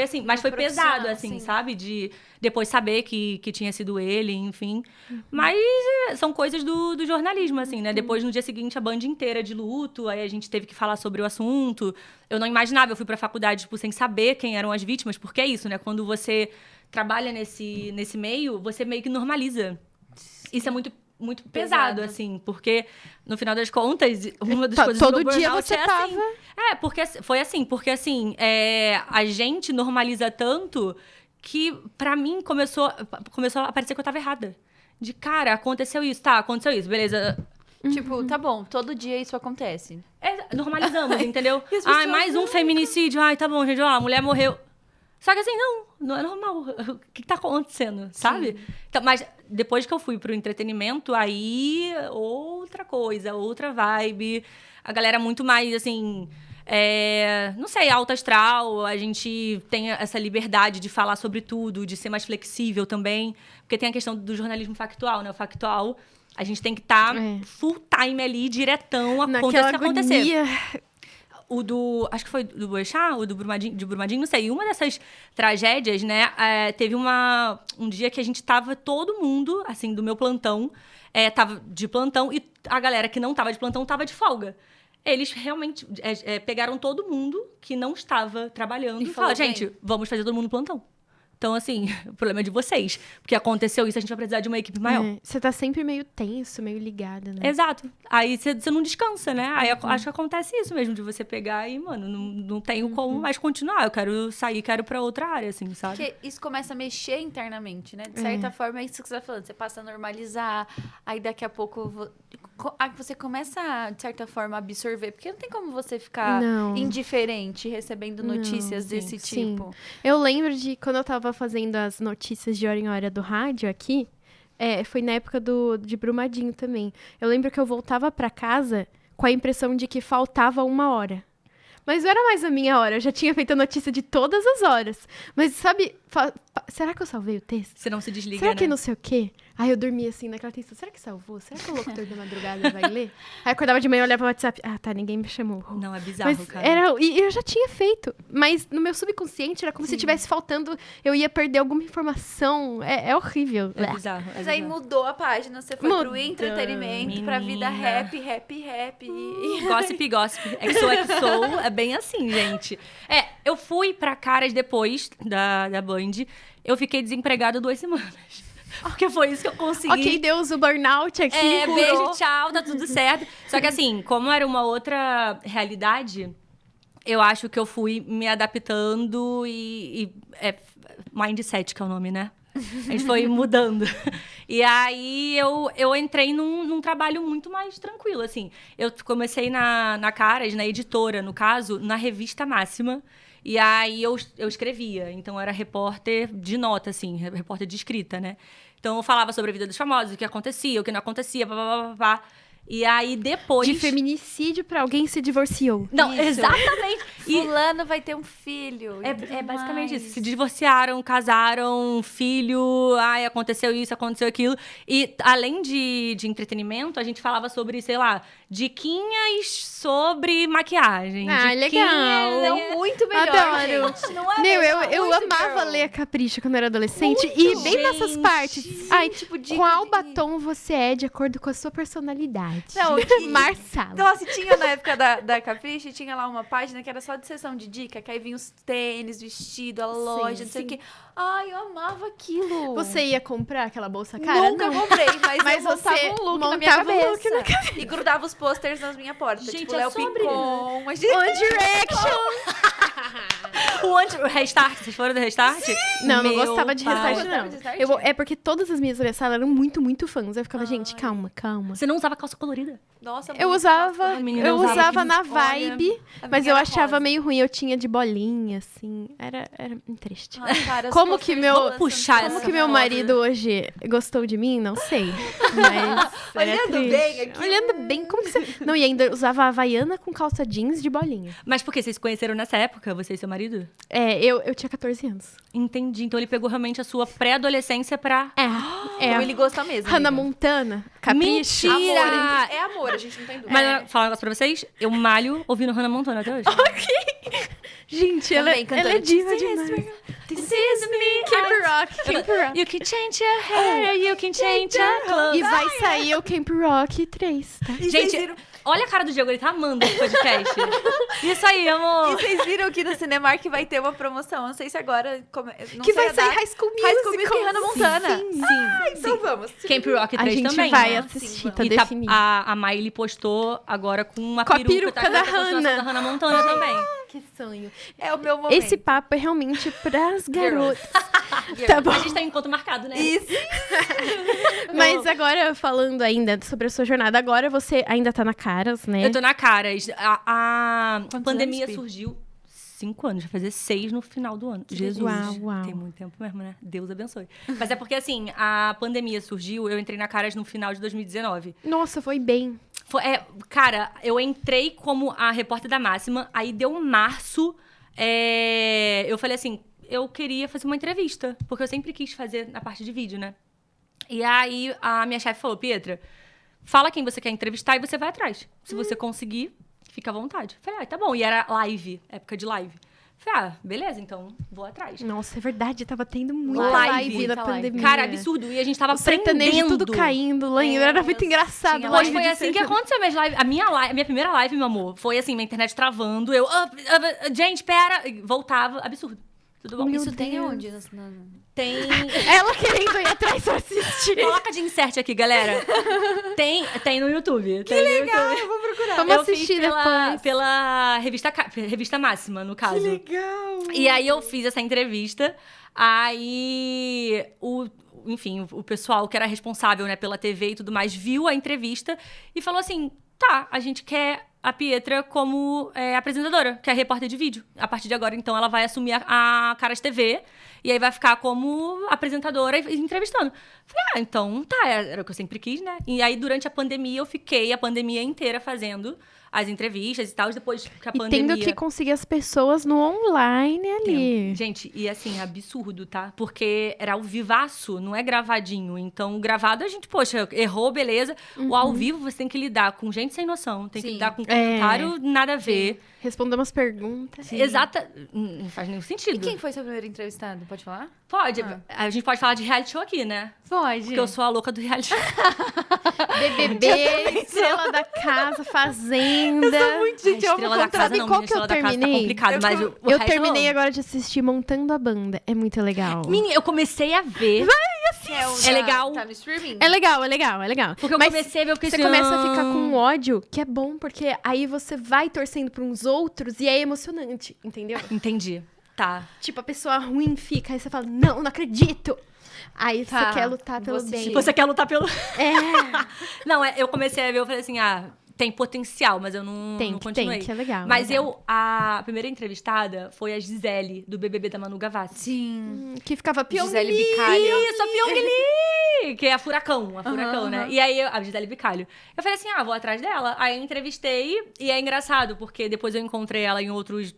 assim... Mas foi pesado, assim, sabe? De depois saber que tinha sido ele, enfim. Mas são coisas do jornalismo, assim, né? Depois, no dia seguinte, a Band inteira de luto. Aí a gente teve que falar sobre o assunto. Eu não imaginava, eu fui pra faculdade, tipo, sem saber quem eram as vítimas. Porque é isso, né? Quando você trabalha nesse meio, você meio que normaliza. Isso é muito, muito pesado, assim. Porque, no final das contas, uma das coisas do todo dia burnout você tava... assim. Porque foi assim. Porque, assim, a gente normaliza tanto que, pra mim, começou a parecer que eu tava errada. De, cara, aconteceu isso. Tá, aconteceu isso. Beleza. Tipo, tá bom, todo dia isso acontece. Normalizamos, entendeu? E as pessoas, Mais um feminicídio. Tá bom, gente, a mulher morreu. Só que assim, não é normal. O que tá acontecendo, sabe? Então, mas depois que eu fui pro entretenimento, aí outra coisa, outra vibe. A galera muito mais, assim... não sei, alta astral. A gente tem essa liberdade de falar sobre tudo, de ser mais flexível também. Porque tem a questão do jornalismo factual, né? O factual... A gente tem que estar full time ali, diretão, acontecer o que acontecer. Acho que foi do Boechat, ou de Brumadinho, não sei. Uma dessas tragédias, né, teve um dia que a gente tava, todo mundo, assim, do meu plantão, tava de plantão, e a galera que não tava de plantão tava de folga. Eles realmente pegaram todo mundo que não estava trabalhando e falaram, gente, vamos fazer todo mundo no plantão. Então, assim, o problema é de vocês. Porque aconteceu isso, a gente vai precisar de uma equipe maior. Você tá sempre meio tenso, meio ligada, né? Exato. Aí você não descansa, né? Aí acho que acontece isso mesmo, de você pegar e, mano, não tenho como mais continuar. Eu quero sair, quero ir pra outra área, assim, sabe? Porque isso começa a mexer internamente, né? De certa forma, é isso que você tá falando. Você passa a normalizar, aí daqui a pouco você começa, de certa forma, a absorver. Porque não tem como você ficar indiferente recebendo notícias desse tipo. Eu lembro de quando eu tava fazendo as notícias de hora em hora do rádio aqui, foi na época de Brumadinho também. Eu lembro que eu voltava pra casa com a impressão de que faltava 1 hora. Mas não era mais a minha hora, eu já tinha feito a notícia de todas as horas. Mas sabe, será que eu salvei o texto? Você não se desliga, será que né? não sei o quê? Aí eu dormia assim, naquela tensão. Será que salvou? Será que o locutor da madrugada vai ler? Aí eu acordava de manhã, olhava o WhatsApp. Tá, ninguém me chamou. Não, é bizarro, mas cara. E eu já tinha feito. Mas no meu subconsciente era como se tivesse faltando... Eu ia perder alguma informação. É horrível. É bizarro. Mas aí mudou a página. Você foi pro entretenimento, pra vida rap. Gossip. XOXO. É bem assim, gente. Eu fui pra Caras depois da Band. Eu fiquei desempregada 2 semanas. Porque foi isso que eu consegui. Ok, Deus, o burnout aqui. Beijo, tchau, tá tudo certo. Só que assim, como era uma outra realidade, eu acho que eu fui me adaptando mindset, que é o nome, né? A gente foi mudando. E aí, eu entrei num trabalho muito mais tranquilo, assim. Eu comecei na Caras, na editora, no caso, na Revista Máxima. E aí, eu escrevia. Então, eu era repórter de nota, assim. Repórter de escrita, né? Então, eu falava sobre a vida dos famosos, o que acontecia, o que não acontecia, blá. E aí, depois... De feminicídio pra alguém se divorciou. Não, Isso. exatamente. Fulano vai ter um filho. É basicamente isso. Se divorciaram, casaram, filho, aconteceu isso, aconteceu aquilo. E além de entretenimento, a gente falava sobre, sei lá, diquinhas sobre maquiagem. Legal. Não, muito melhor, Adoro. gente. Não é Meu, melhor, eu muito amava girl. ler a Capricho quando eu era adolescente. Muito. E bem nessas partes. Ai, tipo, dica qual de- batom você é de acordo com a sua personalidade? Não, Marsala. Nossa, tinha na época da Capricho, tinha lá uma página que era só de sessão de dica, que aí vinha os tênis, vestido, a loja, não sei o quê. Ai, eu amava aquilo. Você ia comprar aquela bolsa cara? Nunca Não. comprei, mas eu você montava um look na minha montava um cabeça. look na E grudava os posters nas minhas portas. Gente, tipo, é Léo sobre, Picon. Mas... One Direction. O Restart, vocês foram do Restart? Não Meu gostava de pai. Restart, Gostava não. de Restart? É porque todas as minhas da sala eram muito, muito fãs. Eu ficava, gente, calma. Você não usava calça colorida? Nossa, Eu muito usava, fácil. menina, eu eu usava usava que- na olha, vibe, a mas minha eu era achava rosa. meio ruim. Eu tinha de bolinha, assim. Era triste. Ai, cara, os Como que posters meu- todas puxar são essa Como que meu foto. marido hoje gostou de mim? Não sei. Mas era Olhando triste. bem aqui. Olhando bem, como que você... Não, e ainda usava Havaiana com calça jeans de bolinha. Mas por quê? Vocês se conheceram nessa época, você e seu marido? Eu tinha 14 anos. Entendi. Então ele pegou realmente a sua pré-adolescência pra... Então ele gosta mesmo. Hannah amiga. Montana, Capricho. Mentira! Amor, é amor, a gente não tem dúvida. Mas eu vou falar um negócio pra vocês. Eu malho ouvindo Hannah Montana até hoje. Gente, ela Também cantando é diva This is demais. This is me. Camp Rock, Camp Rock. You can change your hair, you can change your clothes. E vai sair o Camp Rock 3, tá? E Gente, vocês viram- olha a cara do Diego, ele tá amando esse podcast. Isso aí, E amor. vocês viram que no Cinemark vai ter uma promoção, não sei se agora... Não Que sei vai a sair data. High School Musical. High School Musical e Hannah Montana. Sim. Ah, então vamos. Camp Rock 3 A gente também, vai né? assistir, Sim, tá E definido. a Miley postou agora com uma Com a peruca, peruca tá? da Com a continuação Hannah. da Hannah Montana também. Que sonho. É o meu momento. Esse papo é realmente pras garotas. Tá bom. A gente tá em encontro marcado, né? Isso. Mas agora, falando ainda sobre a sua jornada, agora você ainda tá na Caras, né? Eu tô na Caras. A Quantos pandemia anos, Pi? surgiu 5 anos, vai fazer 6 no final do ano. Jesus. Uau. Tem muito tempo mesmo, né? Deus abençoe. Mas é porque, assim, a pandemia surgiu, eu entrei na Caras no final de 2019. Nossa, foi bem. Cara, eu entrei como a repórter da Máxima, aí deu março, eu falei assim, eu queria fazer uma entrevista, porque eu sempre quis fazer na parte de vídeo, né? E aí a minha chefe falou, Pietra, fala quem você quer entrevistar e você vai atrás. Se você conseguir, fica à vontade. Falei, tá bom. E era live, época de live. Falei, beleza, então vou atrás. Nossa, é verdade, tava tendo muita Live, live na muita live. pandemia. Cara, absurdo. E a gente tava O sertanejo aprendendo. tudo caindo, lembra? Era muito engraçado. tinha Mas live foi de assim que sertanejo. aconteceu minhas lives. A minha primeira live, meu amor, foi assim, minha internet travando. Eu, gente, pera. Voltava. Absurdo. Tudo bom? Meu Isso tem Deus. onde? Tem. Ela querendo ir atrás pra assistir. Coloca de insert aqui, galera. Tem no YouTube. Que legal, Eu vou procurar. Vamos eu fiz assistir pela, depois. pela revista Máxima, no caso. legal. E aí eu fiz essa entrevista. Aí enfim, o pessoal que era responsável, né, pela TV e tudo mais, viu a entrevista e falou assim: tá, a gente quer a Pietra como apresentadora, que é repórter de vídeo. A partir de agora, então, ela vai assumir a Caras TV e aí vai ficar como apresentadora e entrevistando. Falei, então tá, era o que eu sempre quis, né? E aí, durante a pandemia, eu fiquei a pandemia inteira fazendo as entrevistas e tal. Depois que a E pandemia... tendo que conseguir as pessoas no online ali. Gente, e assim, absurdo, tá? Porque era ao vivaço, não é gravadinho. Então, o gravado, a gente, poxa, errou, beleza. O ao vivo, você tem que lidar com gente sem noção. Tem que Sim. lidar com comentário nada a ver. Responder umas perguntas. Exata... Não faz nenhum sentido. E quem foi seu primeiro entrevistado? Pode falar? Pode. Ah. A gente pode falar de reality show aqui, né? Pode. Porque eu sou a louca do reality show. BBB, Estrela da Casa, Fazenda. Gente, eu amo Estrela da contrato. Casa não, qual minha que eu Estrela da Casa tá terminei? complicado. Eu Mas com- o resto Eu terminei amo. agora de assistir Montando a Banda. É muito legal. Menina, eu comecei a ver. Assiste, É legal. Tá no streaming? É legal, é legal, é legal. Porque eu Mas comecei a ver o que você começa a ficar com ódio, que é bom, porque aí você vai torcendo pra uns outros e é emocionante, entendeu? Entendi. Tá. Tipo, a pessoa ruim fica, aí você fala, não acredito! Aí Tá, você quer lutar pelo vou bem. assistir. Você quer lutar pelo... É, Não, eu comecei a ver, eu falei assim, tem potencial, mas eu não continuei. tem, que é legal. Mas legal. a primeira entrevistada foi a Gisele, do BBB da Manu Gavassi. Sim. Que ficava Gisele Pyongyi. Bicalho. Isso, a Pyongyi! Que é a Furacão, né? aham. E aí, a Gisele Bicalho. Eu falei assim, vou atrás dela. Aí eu entrevistei, e é engraçado, porque depois eu encontrei ela em outros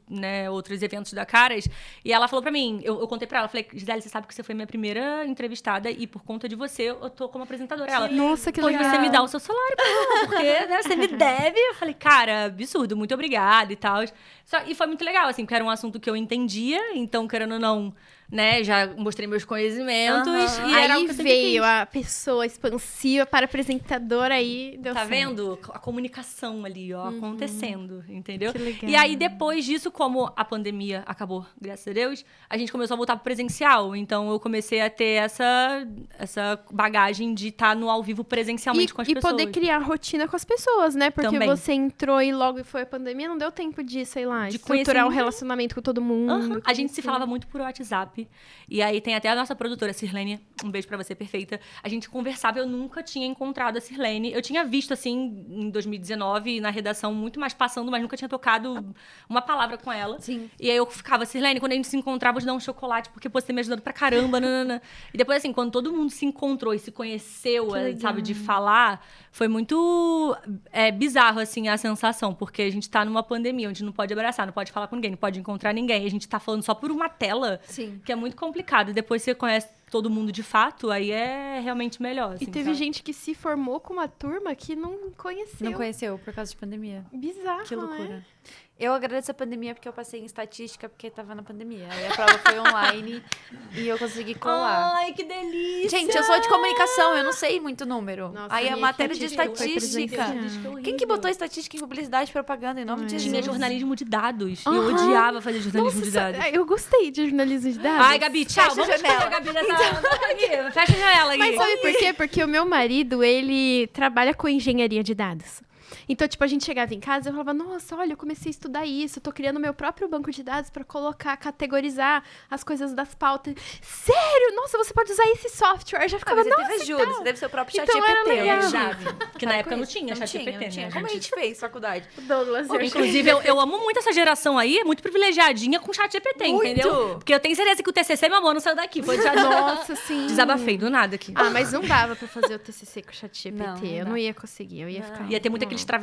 eventos da Caras, e ela falou pra mim, eu contei pra ela, falei, Gisele, você sabe que você foi minha primeira entrevistada, e por conta de você, eu tô como apresentadora. Ela, Nossa, que pois legal. você me dá o seu salário, porque né, você me deve. Eu falei, cara, absurdo, muito obrigada e tal. E foi muito legal, assim, porque era um assunto que eu entendia, então, querendo ou não, né, já mostrei meus conhecimentos. Aham. E era Aí o que eu sempre veio quis. a pessoa expansiva para apresentadora, aí deu Tá certo. vendo? A comunicação ali, ó, acontecendo, entendeu? Que legal. E aí, depois disso, como a pandemia acabou, graças a Deus, a gente começou a voltar pro presencial. Então, eu comecei a ter essa bagagem de estar no ao vivo presencialmente com as E pessoas. poder criar rotina com as pessoas, né? Porque Também. você entrou e logo foi a pandemia, não deu tempo de, sei lá, De estruturar conhecer um ninguém. relacionamento com todo mundo. Aham. A gente se falava muito por WhatsApp. E aí tem até a nossa produtora, Sirlene. Um beijo pra você, perfeita. A gente conversava, eu nunca tinha encontrado a Sirlene. Eu tinha visto, assim, em 2019, na redação, muito mais passando, mas nunca tinha tocado uma palavra com ela. Sim. E aí eu ficava, Sirlene, quando a gente se encontrava, eu te dar um chocolate, porque pô, você tem me ajudando pra caramba. Nanana. E depois, assim, quando todo mundo se encontrou e se conheceu, sabe, de falar, foi muito bizarro, assim, a sensação. Porque a gente tá numa pandemia, onde não pode abraçar, não pode falar com ninguém, não pode encontrar ninguém. A gente tá falando só por uma tela, Sim. que é muito complicado. E depois você conhece todo mundo de fato, aí é realmente melhor. E Assim, teve sabe? gente que se formou com uma turma que não conheceu. Não conheceu por causa de pandemia. Bizarro, Que né? loucura. Eu agradeço a pandemia porque eu passei em estatística porque tava na pandemia. Aí a prova foi online e eu consegui colar. Ai, que delícia! Gente, eu sou de comunicação, eu não sei muito número. Nossa, aí a minha matéria de equipe foi estatística. presencial. Quem que botou estatística em publicidade e propaganda em nome de Tinha Jesus? jornalismo de dados. Eu Aham. odiava fazer jornalismo de Nossa, dados. eu gostei de jornalismo de dados. Ai, Gabi, tchau. Fecha a Vamos janela. janela. Gabi, aqui. Fecha a janela aqui. Mas sabe por quê? Porque o meu marido, ele trabalha com engenharia de dados. Então, tipo, a gente chegava em casa e eu falava, nossa, olha, eu comecei a estudar isso, eu tô criando meu próprio banco de dados pra colocar, categorizar as coisas das pautas. Sério? Nossa, você pode usar esse software? Eu já ficava, Você nossa, teve ajuda, você teve seu próprio chat Então era GPT. legal. Que na época não tinha chat GPT, não tinha. né? Como a gente fez faculdade? Douglas, eu Inclusive, eu amo muito essa geração aí, é muito privilegiadinha com chat GPT, Muito! entendeu? Porque eu tenho certeza que o TCC, meu amor, não saiu daqui. Foi já Nossa, sim. desabafei do nada aqui. Ah, mas não dava pra fazer o TCC com o chat GPT. Não, não eu dá. não ia conseguir, eu ia ficar... Ia ter muito aqueles travessões.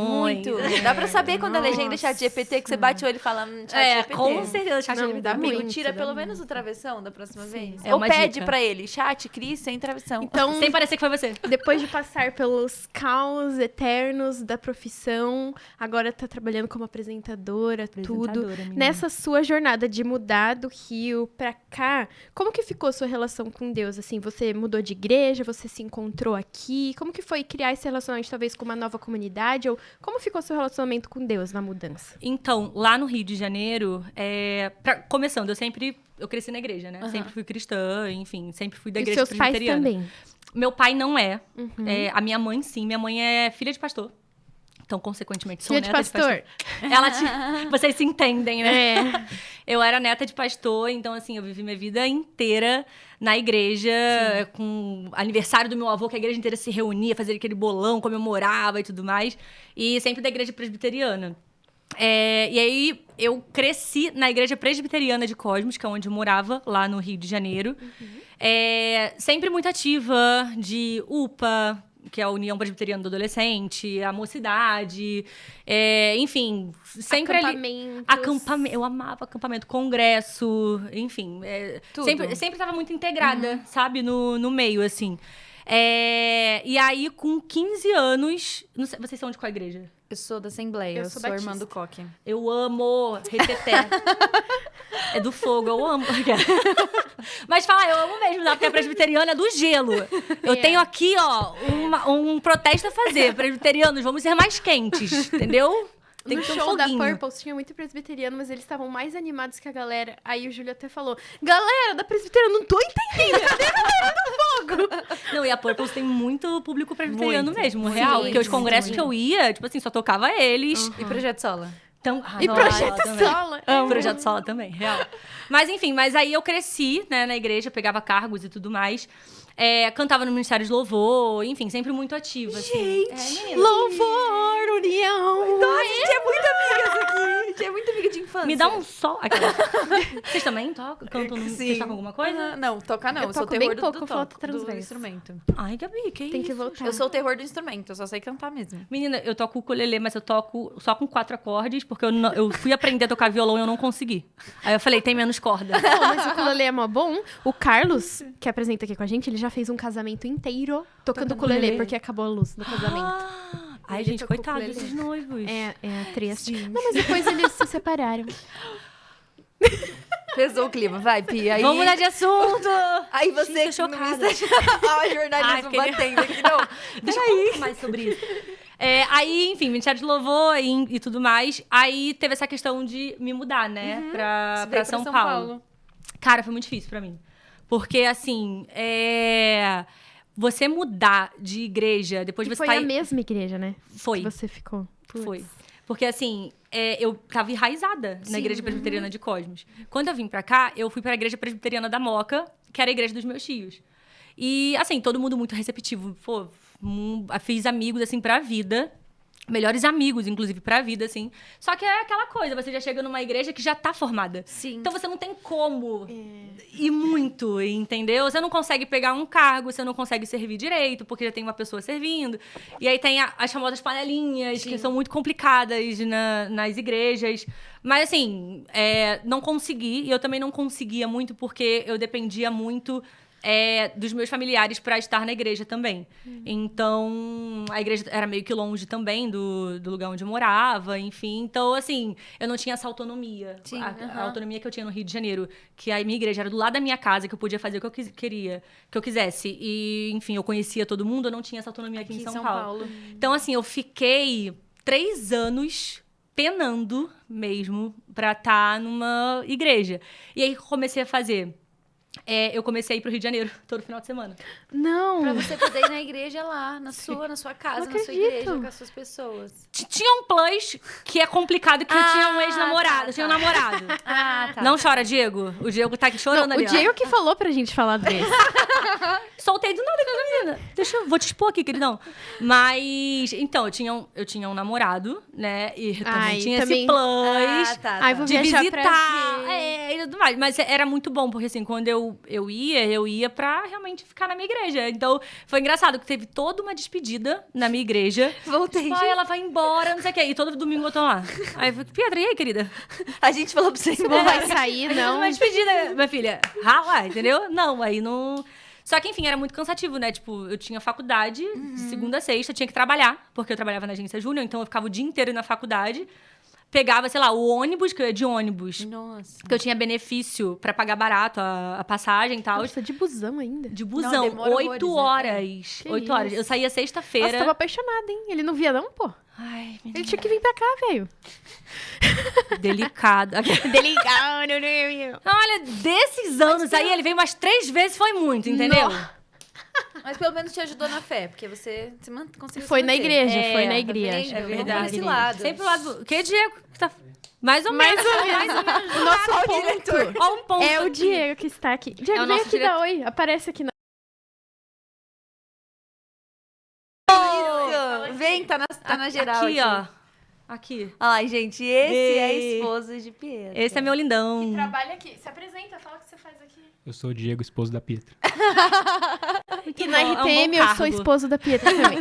Muito. Dá pra saber quando a legenda é chat GPT, que você bate o olho e fala, chat GPT. com certeza, chat Não, GPT. dá Amigo, muito, tira dá pelo muito. menos o travessão da próxima vez. É Ou uma pede dica. pra ele, chat, Cris, sem travessão. Então, Sem parecer que foi você. depois de passar pelos caos eternos da profissão, agora tá trabalhando como apresentadora, tudo. menina. Nessa sua jornada de mudar do Rio pra cá, como que ficou sua relação com Deus? Assim, você mudou de igreja, você se encontrou aqui? Como que foi criar esse relacionamento, talvez, com uma nova comunidade? Ou como ficou seu relacionamento com Deus na mudança? Então, lá no Rio de Janeiro, começando, eu cresci na igreja, né? Sempre fui cristã, enfim, sempre fui da E igreja seus pais presbiteriana. também? Meu pai não é. A minha mãe, sim. Minha mãe é filha de pastor. Então, consequentemente, sou Filha de neta de pastor. Vocês se entendem, né? É. Eu era neta de pastor, então, assim, eu vivi minha vida inteira na igreja, com aniversário do meu avô, que a igreja inteira se reunia, fazia aquele bolão, comemorava e tudo mais. E sempre da igreja presbiteriana. E aí, eu cresci na igreja presbiteriana de Cosmos, que é onde eu morava, lá no Rio de Janeiro. Sempre muito ativa de UPA, que é a União Presbiteriana do Adolescente, a Mocidade, enfim, sempre ali... Acampamentos. Eu amava acampamento, congresso, enfim. Tudo. Sempre estava muito integrada, sabe, no meio, assim. E aí, com 15 anos... Não sei, vocês são de qual igreja? Eu sou da Assembleia, Eu eu sou sou irmã batista. do Coque. Eu amo reteté. É do fogo, eu amo. Mas fala, eu amo mesmo, porque a presbiteriana é do gelo. Eu tenho aqui, ó, um protesto a fazer. Presbiterianos, vamos ser mais quentes, entendeu? Tem No que ter um show da foguinho. Purple tinha muito presbiteriano, mas eles estavam mais animados que a galera. Aí o Júlio até falou, galera da presbiteriana, não tô entendendo, cadê a galera do e a Purpose tem muito público presbiteriano Muito. mesmo, Sim, real. Porque os sim, congressos que eu ia, tipo assim, só tocava eles. E Projeto Sola? Então, E Projeto Sola. Projeto Sola também, real. Mas enfim, aí eu cresci, né, na igreja, pegava cargos e tudo mais. Cantava no Ministério de Louvor, enfim, sempre muito ativa. Gente, assim. Louvor, união. Nossa, a gente é muito amiga isso aqui. A gente é muito amiga de infância. Me dá um sol. Vocês também tocam? Cantam? Vocês tocam alguma coisa? Não, tocar não. Eu Eu sou o toco terror bem pouco do flauta do transversa. instrumento. Ai, Gabi, que Tem isso? que voltar. Eu sou o terror do instrumento, eu só sei cantar mesmo. Menina, eu toco ukulele, mas eu toco só com 4 acordes, porque eu fui aprender a tocar violão e eu não consegui. Aí eu falei, tem menos corda. Pô, mas o ukulele é mó bom. O Carlos, que apresenta aqui com a gente, ele já fez um casamento inteiro tocando ukulele, ukulele. porque acabou a luz no casamento. Ai, Ele gente, tocou coitado ukulele. desses noivos. É triste. Não, mas depois eles se separaram. Pesou o clima, vai, Pia. Aí, Vamos mudar de assunto! aí você... Gente, tô chocada. Ó, a jornalismo Ai, fiquei batendo aqui, não. Deixa eu contar mais sobre isso. Aí, enfim, Ministério de Louvor e tudo mais. Aí teve essa questão de me mudar, né? Pra Veio São Paulo. Cara, foi muito difícil pra mim. Porque, assim, você mudar de igreja, depois E você foi tá... a mesma igreja, né? Foi. Que você ficou. Putz. Foi. Porque, assim, eu tava enraizada na Sim, igreja presbiteriana de Cosmos. Quando eu vim pra cá, eu fui pra igreja presbiteriana da Moca, que era a igreja dos meus tios. E, assim, todo mundo muito receptivo. Pô, fiz amigos, assim, pra vida. Melhores amigos, inclusive, pra vida, assim. Só que é aquela coisa, você já chega numa igreja que já tá formada. Sim. Então você não tem como ir muito, entendeu? Você não consegue pegar um cargo, você não consegue servir direito, porque já tem uma pessoa servindo. E aí tem as famosas panelinhas, que são muito complicadas nas igrejas. Mas, assim, não consegui. E eu também não conseguia muito, porque eu dependia muito... dos meus familiares para estar na igreja também. Então, a igreja era meio que longe também do lugar onde eu morava, enfim. Então, assim, eu não tinha essa autonomia. Sim, A autonomia que eu tinha no Rio de Janeiro, que a minha igreja era do lado da minha casa, que eu podia fazer o que eu que eu quisesse. E, enfim, eu conhecia todo mundo, eu não tinha essa autonomia aqui em São Paulo. Então, assim, eu fiquei 3 anos penando mesmo pra estar numa igreja. E aí, comecei a fazer... eu comecei a ir pro Rio de Janeiro todo final de semana. Não. Pra você poder ir na igreja lá, na sua casa, Não na sua acredito. igreja, com as suas pessoas. Tinha um plus que é complicado, que eu tinha um ex-namorado. tá, Tinha um namorado. Ah, tá. Não chora, Diego. O Diego tá aqui chorando Não, ali, o Diego que falou pra gente falar desse. Soltei do nada, menina. Vou te expor aqui, queridão. Mas, então, eu tinha um namorado, né? E também Ai, tinha também- esse plus. tá. Ai, vou De viajar visitar, pra ver. e tudo mais. Mas era muito bom, porque assim, quando eu ia pra realmente ficar na minha igreja. Então, foi engraçado, que teve toda uma despedida na minha igreja. Voltei. Tipo, ela vai embora, não sei o quê. E todo domingo eu tô lá. Aí eu fico, Pedro, e aí, querida? A gente falou pra você ir Não embora. vai sair, não. Uma despedida, minha filha. Rala, entendeu? Não, aí não... Só que, enfim, era muito cansativo, né? Tipo, eu tinha faculdade de segunda a sexta, tinha que trabalhar, porque eu trabalhava na agência Júnior, então eu ficava o dia inteiro na faculdade. Pegava, sei lá, o ônibus, que eu ia de ônibus. Nossa. Porque eu tinha benefício pra pagar barato a passagem e tal. Nossa, de busão ainda. De busão, demora 8 horrores, né? horas. Que 8 horas. isso. Eu saía Nossa, sexta-feira. tava apaixonada, hein? Ele não via, não, pô. Ai, Ele tinha que vir pra cá, velho. delicado. Delicado. Olha, desses anos aí, ele veio umas 3 vezes, foi muito, entendeu? Mas pelo menos te ajudou na fé, porque você conseguiu Foi se na manter. igreja, É, foi na tá igreja. vendo? É Vamos verdade. por esse lado. Sempre o lado... Que Diego? Que tá... Mais ou Mais menos. ou menos. O nosso Ó, o ponto diretor. Ó, um ponto é o aqui. Diego que está aqui. Diego, É o vem nosso aqui dar oi. Aparece aqui na... Isso. Vem, tá na geral Aqui, ó. Aqui. Ai, gente, esse é Ei. esposo de Pietro. Esse é meu lindão. Trabalha aqui. Se apresenta, fala o que você faz aqui. Eu sou o Diego, esposo da Pietra. E bom, na é um bom RTM eu sou cargo. esposo da Pietra também.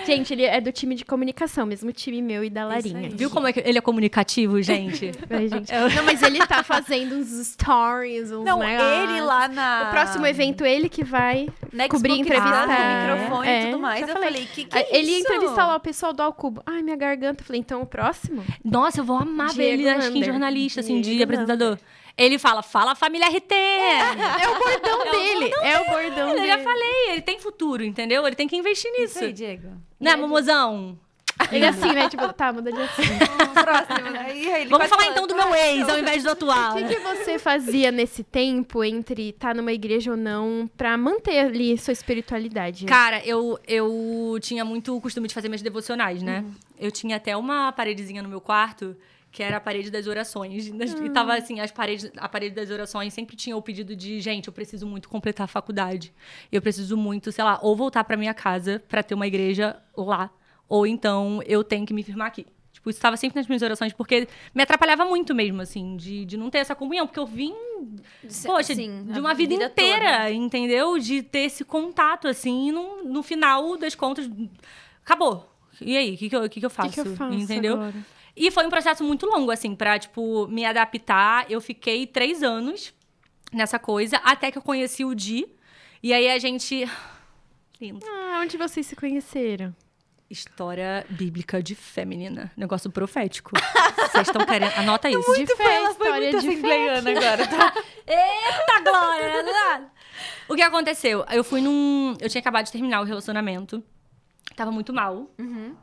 Gente, ele é do time de comunicação, mesmo time meu e da Larinha. Viu como é que ele é comunicativo, gente? Ai, gente. Não, mas ele tá fazendo uns stories, uns Não, negócios. ele lá na... O próximo evento, ele que vai na cobrir, Expo Criança, entrevistar. com microfone É, e tudo mais. já Eu falei, que Aí é ele ia isso? entrevistar lá o pessoal do Alcubo. Ai, minha garganta. Eu falei, então o próximo? Nossa, eu vou amar ver ele Diego na skin Lander. jornalista, assim, de Diego apresentador. Ele fala família RT! É o bordão dele. É o bordão Eu dele. já falei, ele tem futuro, entendeu? Ele tem que investir Isso nisso. aí, Diego. Né, mamozão? Ele assim, né? Tipo, tá, muda de assunto. Próximo, né? E aí, ele Vamos pode falar então do meu ex, ao invés do atual. O que você fazia nesse tempo entre estar numa igreja ou não pra manter ali sua espiritualidade? Cara, eu tinha muito o costume de fazer minhas devocionais, né? Eu tinha até uma paredezinha no meu quarto, que era a parede das orações. E tava assim, a parede das orações sempre tinha o pedido de, gente, eu preciso muito completar a faculdade. Eu preciso muito, sei lá, ou voltar pra minha casa pra ter uma igreja lá, ou então eu tenho que me firmar aqui. Tipo, isso estava sempre nas minhas orações, porque me atrapalhava muito mesmo, assim, de não ter essa comunhão. Porque eu vim, poxa, Sim, de a uma vida inteira, toda. entendeu? De ter esse contato, assim, e no final das contas, acabou. E aí, o que eu faço? O que eu faço Entendeu? agora? E foi um processo muito longo, assim, pra, tipo, me adaptar. Eu fiquei 3 anos nessa coisa, até que eu conheci o Di. E aí a gente... Lindo. Ah, onde vocês se conheceram? História bíblica de fé, menina. Negócio profético. Vocês estão querendo... Anota isso. De fé, história de fé. assembleiana agora, tá? Eita, Glória! O que aconteceu? Eu tinha acabado de terminar o relacionamento. Tava muito mal.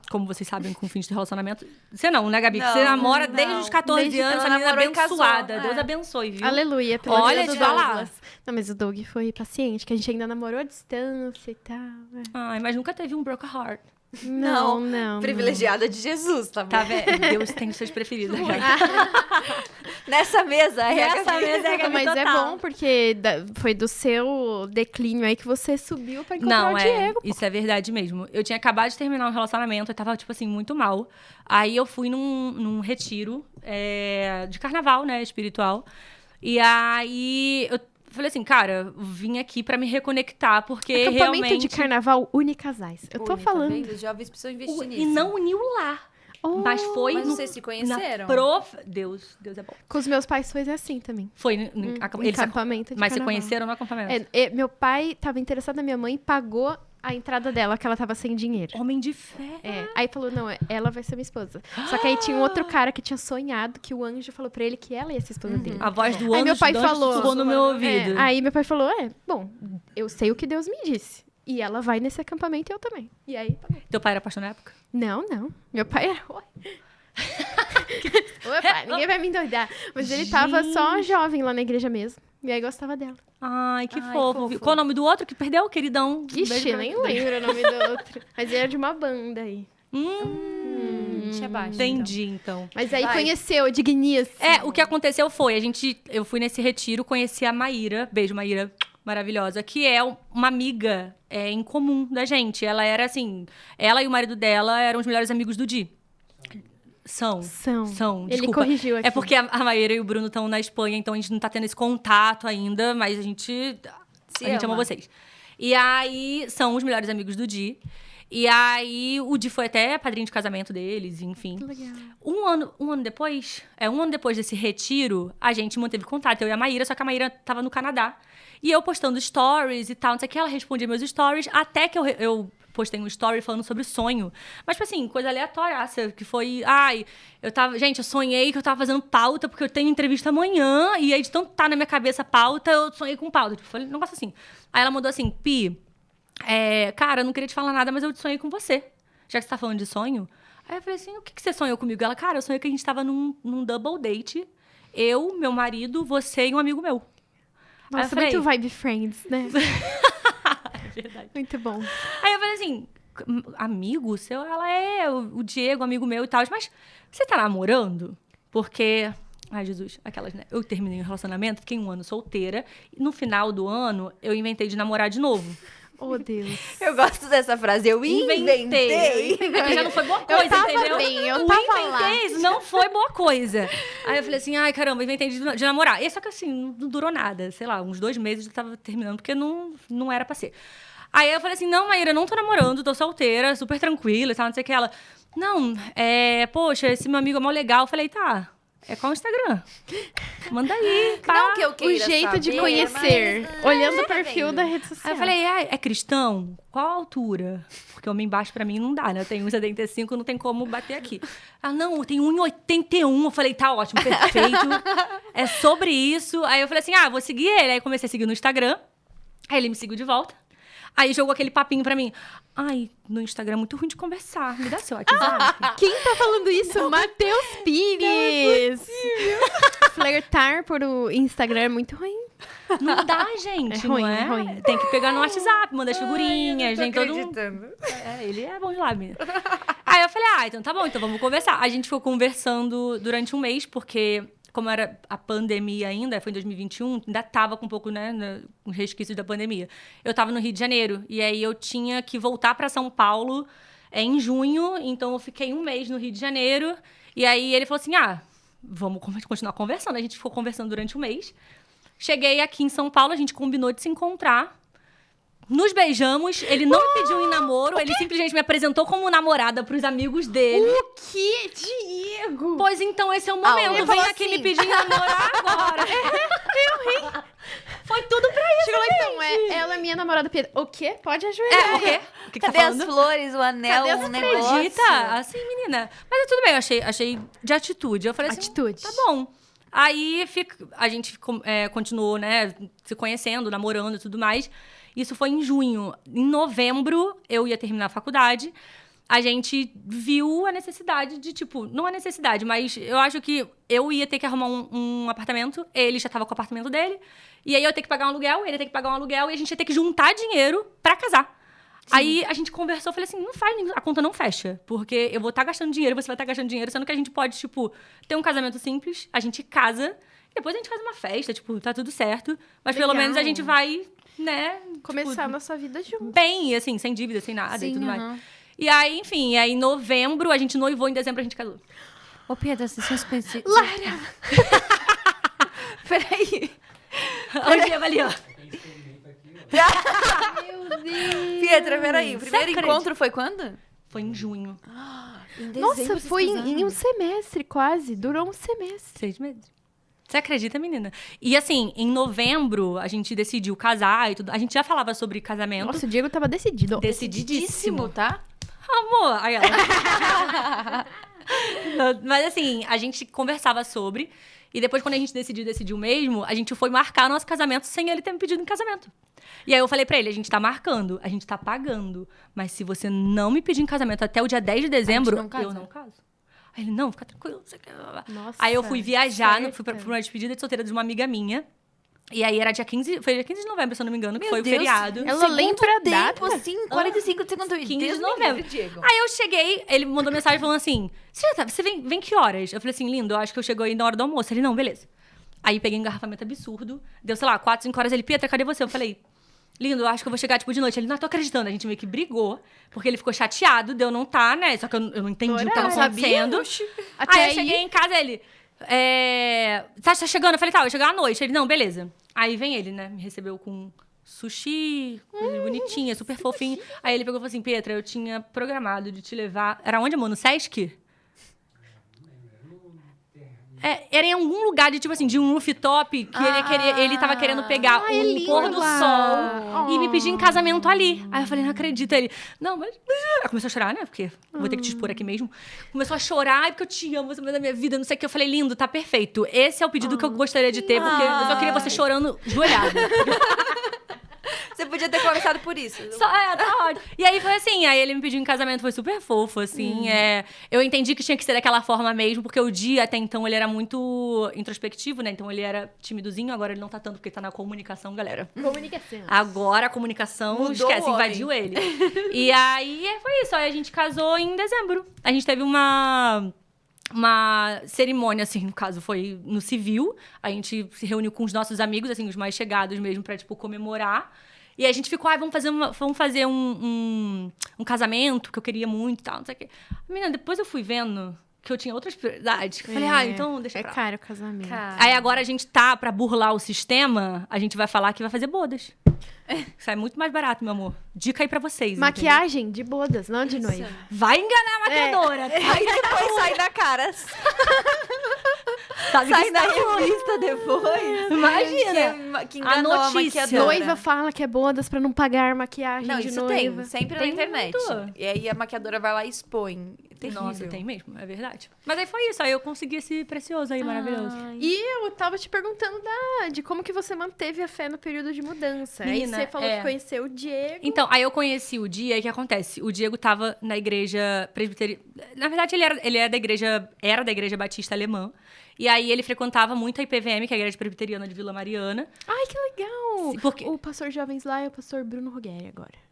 Como vocês sabem, com o fim de relacionamento. Você não, né, Gabi? Não, você namora não. desde os 14 Desde que anos. ela A menina namorou e casou. abençoada. É. Deus abençoe, viu? Aleluia, pelo Olha, Deus te do falar. Douglas. Não, mas o Doug foi paciente, que a gente ainda namorou à distância e tal. Ai, mas nunca teve um broken heart. Não. Privilegiada de Jesus, tá bom? Tá vendo? Deus tem seus preferidos. Nessa mesa, Essa mesa é a Gabi Mas é total. bom, porque foi do seu declínio aí que você subiu pra encontrar Não, o Diego. isso é verdade mesmo. Eu tinha acabado de terminar um relacionamento, eu tava, tipo assim, muito mal. Aí eu fui num retiro de carnaval, né, espiritual. E aí eu falei assim, cara, vim aqui pra me reconectar, porque Acampamento realmente... de carnaval unicasais. Eu tô falando. Tá vendo? Os jovens precisam investir nisso. E não uniu lá. Oh, Mas foi Mas no, vocês se conheceram? Deus é bom. Com os meus pais foi assim também. Foi Em acampamento de Mas se carnaval. conheceram no acampamento? Meu pai tava interessado na minha mãe e pagou a entrada dela, que ela tava sem dinheiro. Homem de fé. Aí falou, não, ela vai ser minha esposa. Só que aí tinha um outro cara que tinha sonhado que o anjo falou pra ele que ela ia ser esposa dele. A voz do Aí anjo meu pai falou- sussurrou no meu ouvido. Aí meu pai falou, bom, eu sei o que Deus me disse. E ela vai nesse acampamento e eu também. E aí, tá bom. Teu pai era apaixonado na época? Não. Meu pai era... Oi, pai, ninguém vai me endoidar. Mas ele tava só jovem lá na igreja mesmo. E aí gostava dela. Ai, que Ai, fofo. fofo. Qual o nome do outro que perdeu, queridão? Beijo Ixi, pra nem você. lembro o nome do outro. Mas ele era de uma banda aí. Tinha baixo. Entendi, então. Mas aí Vai. conheceu, digníssimo. O que aconteceu foi, eu fui nesse retiro, conheci a Maíra, beijo Maíra, maravilhosa, que é uma amiga em comum da gente. Ela era assim, ela e o marido dela eram os melhores amigos do Di. São, Ele desculpa. corrigiu aqui. É porque a Maíra e o Bruno estão na Espanha, então a gente não tá tendo esse contato ainda, mas a gente ama vocês. E aí, são os melhores amigos do Di. E aí, o Di foi até padrinho de casamento deles, enfim. Que legal. Um ano depois desse retiro, a gente manteve contato, eu e a Maíra, só que a Maíra tava no Canadá. E eu postando stories e tal, não sei o que, ela respondia meus stories, até que eu postei um story falando sobre sonho. Mas, tipo assim, coisa aleatória, que foi... eu sonhei que eu tava fazendo pauta, porque eu tenho entrevista amanhã, e aí de tanto tá na minha cabeça a pauta, eu sonhei com pauta. Tipo, foi um negócio assim. Aí ela mandou assim, Pi, cara, eu não queria te falar nada, mas eu sonhei com você. Já que você tá falando de sonho. Aí eu falei assim, o que você sonhou comigo? Ela, cara, eu sonhei que a gente tava num double date. Eu, meu marido, você e um amigo meu. Aí eu Nossa, falei, muito vibe friends, né? é verdade. Muito bom. Aí eu falei assim, amigo seu? Ela o Diego, amigo meu e tal. Mas você tá namorando? Porque... Ai, Jesus, aquelas, né? Eu terminei um relacionamento, fiquei 1 ano solteira. E no final do ano, eu inventei de namorar de novo. Oh, Deus. Eu gosto dessa frase. Eu inventei. Porque já não foi boa coisa, Eu tava entendeu? bem, eu O tava inventei, isso não foi boa coisa. Aí eu falei assim, ai, caramba, inventei de namorar. E só que assim, não durou nada. Sei lá, uns 2 meses eu tava terminando, porque não era pra ser. Aí eu falei assim, não, Maíra, não tô namorando, tô solteira, super tranquila e tal, não sei o que. Ela, não, poxa, esse meu amigo é mó legal. Eu falei, tá... qual o Instagram? Manda aí, pá. Não que eu O queira jeito de saber, conhecer. mas- Olhando o perfil da rede social. Aí eu falei, é cristão? Qual a altura? Porque homem baixo pra mim não dá, né? Eu tenho 1,75, não tem como bater aqui. Ah, não, eu tenho 1,81. Eu falei, tá ótimo, perfeito. É sobre isso. Aí eu falei assim, vou seguir ele. Aí comecei a seguir no Instagram. Aí ele me seguiu de volta. Aí jogou aquele papinho pra mim. Ai, no Instagram é muito ruim de conversar. Me dá seu WhatsApp. Quem tá falando isso? Matheus Pires! Flertar por o Instagram é muito ruim. Não dá, gente, É ruim, não é? é ruim. Tem que pegar no WhatsApp, mandar as figurinhas, gente. Todo mundo... acreditando. Ele é bom de lá, menina. Aí eu falei, então tá bom, então vamos conversar. A gente ficou conversando durante um mês, porque como era a pandemia ainda, foi em 2021, ainda tava com um pouco, né, com resquícios da pandemia. Eu tava no Rio de Janeiro, e aí eu tinha que voltar pra São Paulo em junho, então eu fiquei um mês no Rio de Janeiro, e aí ele falou assim, vamos continuar conversando. A gente ficou conversando durante um mês. Cheguei aqui em São Paulo, a gente combinou de se encontrar. Nos beijamos, ele não me pediu em namoro, ele simplesmente me apresentou como namorada pros amigos dele. O que, Diego? Pois então, esse é o momento. ele Vem falou aqui assim. me pedir em namorar agora. Foi tudo pra isso. Chegou lá, então, ela é minha namorada Pedro. O quê? Pode ajoelhar. O quê? O que Cadê tá as falando? flores, o anel, Cadê o as negócio? Acredita? Assim, menina. Mas é tudo bem, eu achei de atitude. Eu falei assim, Atitude. tá bom. Aí a gente continuou, né, se conhecendo, namorando e tudo mais. Isso foi em junho. Em novembro, eu ia terminar a faculdade. A gente viu a necessidade de, tipo... Não a necessidade, mas eu acho que eu ia ter que arrumar um apartamento. Ele já tava com o apartamento dele. E aí eu ia ter que pagar um aluguel, ele ia ter que pagar um aluguel. E a gente ia ter que juntar dinheiro pra casar. Aí a gente conversou, falei assim, não faz, a conta não fecha. Porque eu vou estar gastando dinheiro, você vai estar gastando dinheiro. Sendo que a gente pode, tipo, ter um casamento simples. A gente casa. E depois a gente faz uma festa, tipo, tá tudo certo. Mas pelo Legal. menos a gente vai, né... Começar a nossa vida junto. Bem, assim, sem dívida, sem nada e Sim, tudo aham. mais. E aí, enfim, aí em novembro, a gente noivou, em dezembro a gente casou. Ô, Pedro, vocês são específicos. Lara! Peraí. Olha o Diego ali, ó. Meu Deus! Pietra, peraí. O Você primeiro acredita? encontro foi quando? Foi em junho. Em dezembro Nossa, vocês foi casaram. em um semestre, quase. Durou um semestre. 6 meses. Você acredita, menina? E assim, em novembro, a gente decidiu casar e tudo. A gente já falava sobre casamento. Nossa, o Diego tava decidido. Decididíssimo. tá? Amor! Aí ela. Mas assim, a gente conversava sobre. E depois, quando a gente decidiu mesmo, a gente foi marcar nosso casamento sem ele ter me pedido em casamento. E aí eu falei pra ele, a gente tá marcando, a gente tá pagando. Mas se você não me pedir em casamento até o dia 10 de dezembro, não casa. eu não caso. Aí ele, não, fica tranquilo. Não sei o que. Nossa, Aí eu fui viajar, certa. fui pra uma despedida de solteira de uma amiga minha. E aí era dia 15, foi dia 15 de novembro, se eu não me engano, que Meu foi Deus. o feriado. Ela Segundo lembra a tempo, data? assim, 45 segundos. 15 de Deus me novembro. livre, Diego. Aí eu cheguei, ele mandou mensagem falando assim: você vem que horas? Eu falei assim, lindo, eu acho que eu chego aí na hora do almoço. Ele, não, beleza. Aí peguei um engarrafamento absurdo, deu, sei lá, 4, 5 horas. Ele, Pietra, cadê você? Eu falei, lindo, eu acho que eu vou chegar, tipo, de noite. Ele, não tô acreditando. A gente meio que brigou, porque ele ficou chateado de eu não estar, né? Só que eu não entendi o que tava Horário. acontecendo. Até Aí eu aí- cheguei em casa, ele... Tá chegando? Eu falei, tá, eu vou chegar à noite. Ele, não, beleza. Aí vem ele, né? Me recebeu com sushi, coisa bonitinha, super fofinho. Aí ele pegou e falou assim, Pietra, eu tinha programado de te levar... Era onde, amor? No Sesc? Era em algum lugar de, tipo assim, de um rooftop que ele tava querendo pegar é o lindo pôr do lá. sol e me pedir em casamento ali. Aí eu falei, não acredito. Ele, não, mas... Aí começou a chorar, né? Porque vou ter que te expor aqui mesmo. Começou a chorar, porque eu te amo, você é o amor da minha vida, não sei o que. Eu falei, lindo, tá perfeito. Esse é o pedido que eu gostaria de ter, porque eu só queria você chorando joelhado. Você podia ter começado por isso. Tá ótimo. E aí foi assim, aí ele me pediu em casamento, foi super fofo, assim. Eu entendi que tinha que ser daquela forma mesmo, porque o dia até então ele era muito introspectivo, né? Então ele era timidozinho, agora ele não tá tanto, porque tá na comunicação, galera. Comunicação. Agora a comunicação, Mudou esquece, o homem. invadiu ele. E aí foi isso, aí a gente casou em dezembro. A gente teve uma cerimônia, assim, no caso, foi no civil. A gente se reuniu com os nossos amigos, assim, os mais chegados mesmo, pra, tipo, comemorar. E aí a gente ficou, vamos fazer um casamento, que eu queria muito e tal, não sei o quê. Menina, depois eu fui vendo que eu tinha outras prioridades. Eu falei, então deixa É pra lá. caro o casamento. Aí agora a gente tá, pra burlar o sistema, a gente vai falar que vai fazer bodas. Sai muito mais barato, meu amor. Dica aí pra vocês. entendeu? Maquiagem de bodas, não de noiva. Vai enganar a maquiadora. Aí depois sai na cara. Sabe que Sai isso na tá ruim. revista depois. Imagina. Que enganou a notícia. maquiadora. Noiva fala que é bodas pra não pagar maquiagem Não, de isso noiva. tem. Sempre Tem na internet. muito. E aí a maquiadora vai lá e expõe. terrível. Nossa, tem mesmo, é verdade. Mas aí foi isso, aí eu consegui esse precioso aí, maravilhoso. E eu tava te perguntando de como que você manteve a fé no período de mudança. Menina, Aí você falou que conheceu o Diego. Então, aí eu conheci o Dia, e o que acontece? O Diego tava na igreja presbiteriana. Na verdade, ele era da igreja batista alemã. E aí ele frequentava muito a IPVM, que é a igreja presbiteriana de Vila Mariana. Ai, que legal! Porque O pastor Jovens lá é o pastor Bruno Ruggeri agora.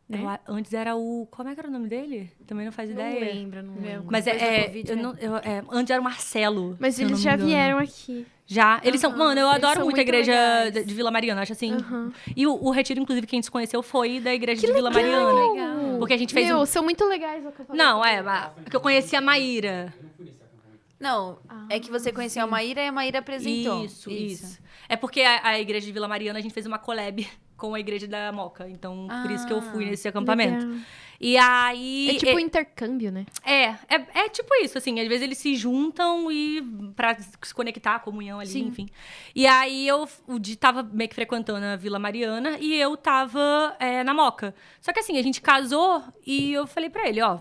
Né? antes era o... Como é que era o nome dele? Também não faz ideia. Não lembro. Mas Depois da Covid, né? antes era o Marcelo. Mas se eu não eles me já engano. vieram aqui. Já. Eles são... Mano, eu Eles adoro são muito a muito igreja legais. de Vila Mariana. Acho assim... Aham. E o retiro, inclusive, que a gente se conheceu foi da igreja de Vila Mariana. Legal. Porque a gente fez São muito legais o acampamento. Não, porque eu conheci a Maíra. Não, é que você conheceu a Maíra e a Maíra apresentou. Isso. É porque a igreja de Vila Mariana, a gente fez uma collab com a igreja da Moca. Então, por isso que eu fui nesse acampamento. Legal. E aí... É tipo um intercâmbio, né? É tipo isso, assim. Às vezes eles se juntam pra se conectar, a comunhão ali, Sim. enfim. E aí o Di tava meio que frequentando a Vila Mariana e eu tava na Moca. Só que assim, a gente casou e eu falei pra ele, ó...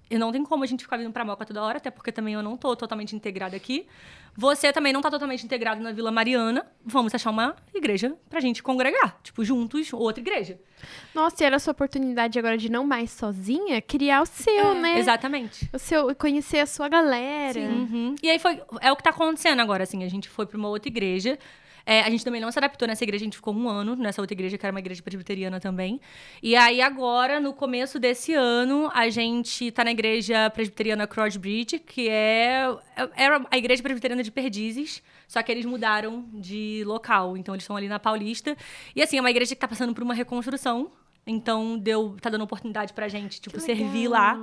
E não tem como a gente ficar vindo pra Moca toda hora, até porque também eu não tô totalmente integrada aqui. Você também não tá totalmente integrado na Vila Mariana. Vamos achar uma igreja pra gente congregar. Tipo, juntos, outra igreja. Nossa, e era a sua oportunidade agora de não mais sozinha, criar o seu, né? Exatamente. O seu, conhecer a sua galera. Uhum. E aí é o que tá acontecendo agora, assim. A gente foi pra uma outra igreja. A gente também não se adaptou nessa igreja, a gente ficou 1 ano nessa outra igreja, que era uma igreja presbiteriana também. E aí agora, no começo desse ano, a gente tá na igreja presbiteriana Crossbridge, que era a igreja presbiteriana de Perdizes, só que eles mudaram de local, então eles estão ali na Paulista. E assim, é uma igreja que tá passando por uma reconstrução. Então, tá dando oportunidade pra gente, tipo, servir lá.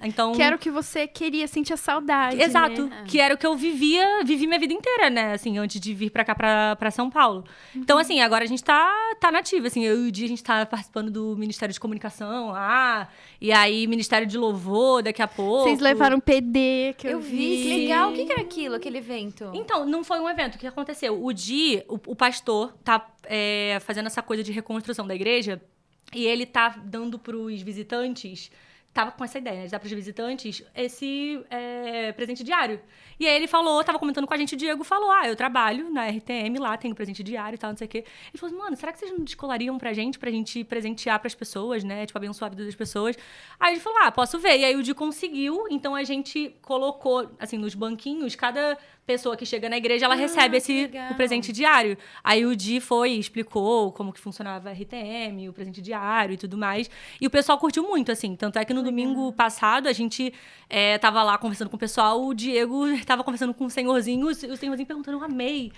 Então, Que era o que você queria, sentia saudade, exato. né? Que era o que eu vivi minha vida inteira, né? Assim, antes de vir pra cá, pra São Paulo. Então, assim, agora a gente tá nativa, assim. Eu e o Di, a gente tá participando do Ministério de Comunicação lá. E aí, Ministério de Louvor, daqui a pouco. Vocês levaram PD, que Eu vi, que legal. O que era aquilo, aquele evento? Então, não foi um evento. O que aconteceu? O Di, o pastor, tá fazendo essa coisa de reconstrução da igreja. E ele tá dando pros visitantes... Tava com essa ideia, né? De dar pros visitantes esse presente diário. E aí ele falou, tava comentando com a gente, o Diego falou, eu trabalho na RTM lá, tenho presente diário e tal, não sei o quê. Ele falou, mano, será que vocês não descolariam pra gente presentear pras pessoas, né? Tipo, abençoar a vida das pessoas. Aí ele falou, posso ver. E aí o Di conseguiu, então a gente colocou, assim, nos banquinhos, cada pessoa que chega na igreja, ela recebe o presente diário. Aí o Di foi e explicou como que funcionava a RTM, o presente diário e tudo mais. E o pessoal curtiu muito, assim. Tanto é que no domingo passado, a gente tava lá conversando com o pessoal, o Diego tava conversando com o senhorzinho, o senhorzinho perguntando, eu amei.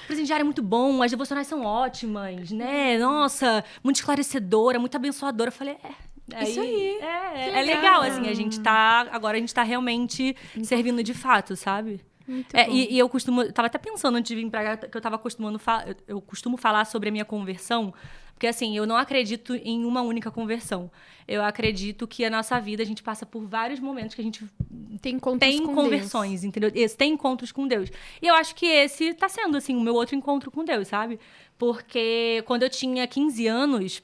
O presente diário é muito bom, as devocionais são ótimas, né? Nossa, muito esclarecedora, muito abençoadora. Eu falei, isso aí. É legal, assim, agora a gente tá realmente servindo de fato, sabe? Muito bom. E eu tava até pensando antes de vir pra cá, que eu costumo falar sobre a minha conversão, porque assim, eu não acredito em uma única conversão. Eu acredito que a nossa vida, a gente passa por vários momentos que a gente Tem encontros tem com conversões, entendeu? Tem encontros com Deus. E eu acho que esse tá sendo, assim, o meu outro encontro com Deus, sabe? Porque quando eu tinha 15 anos,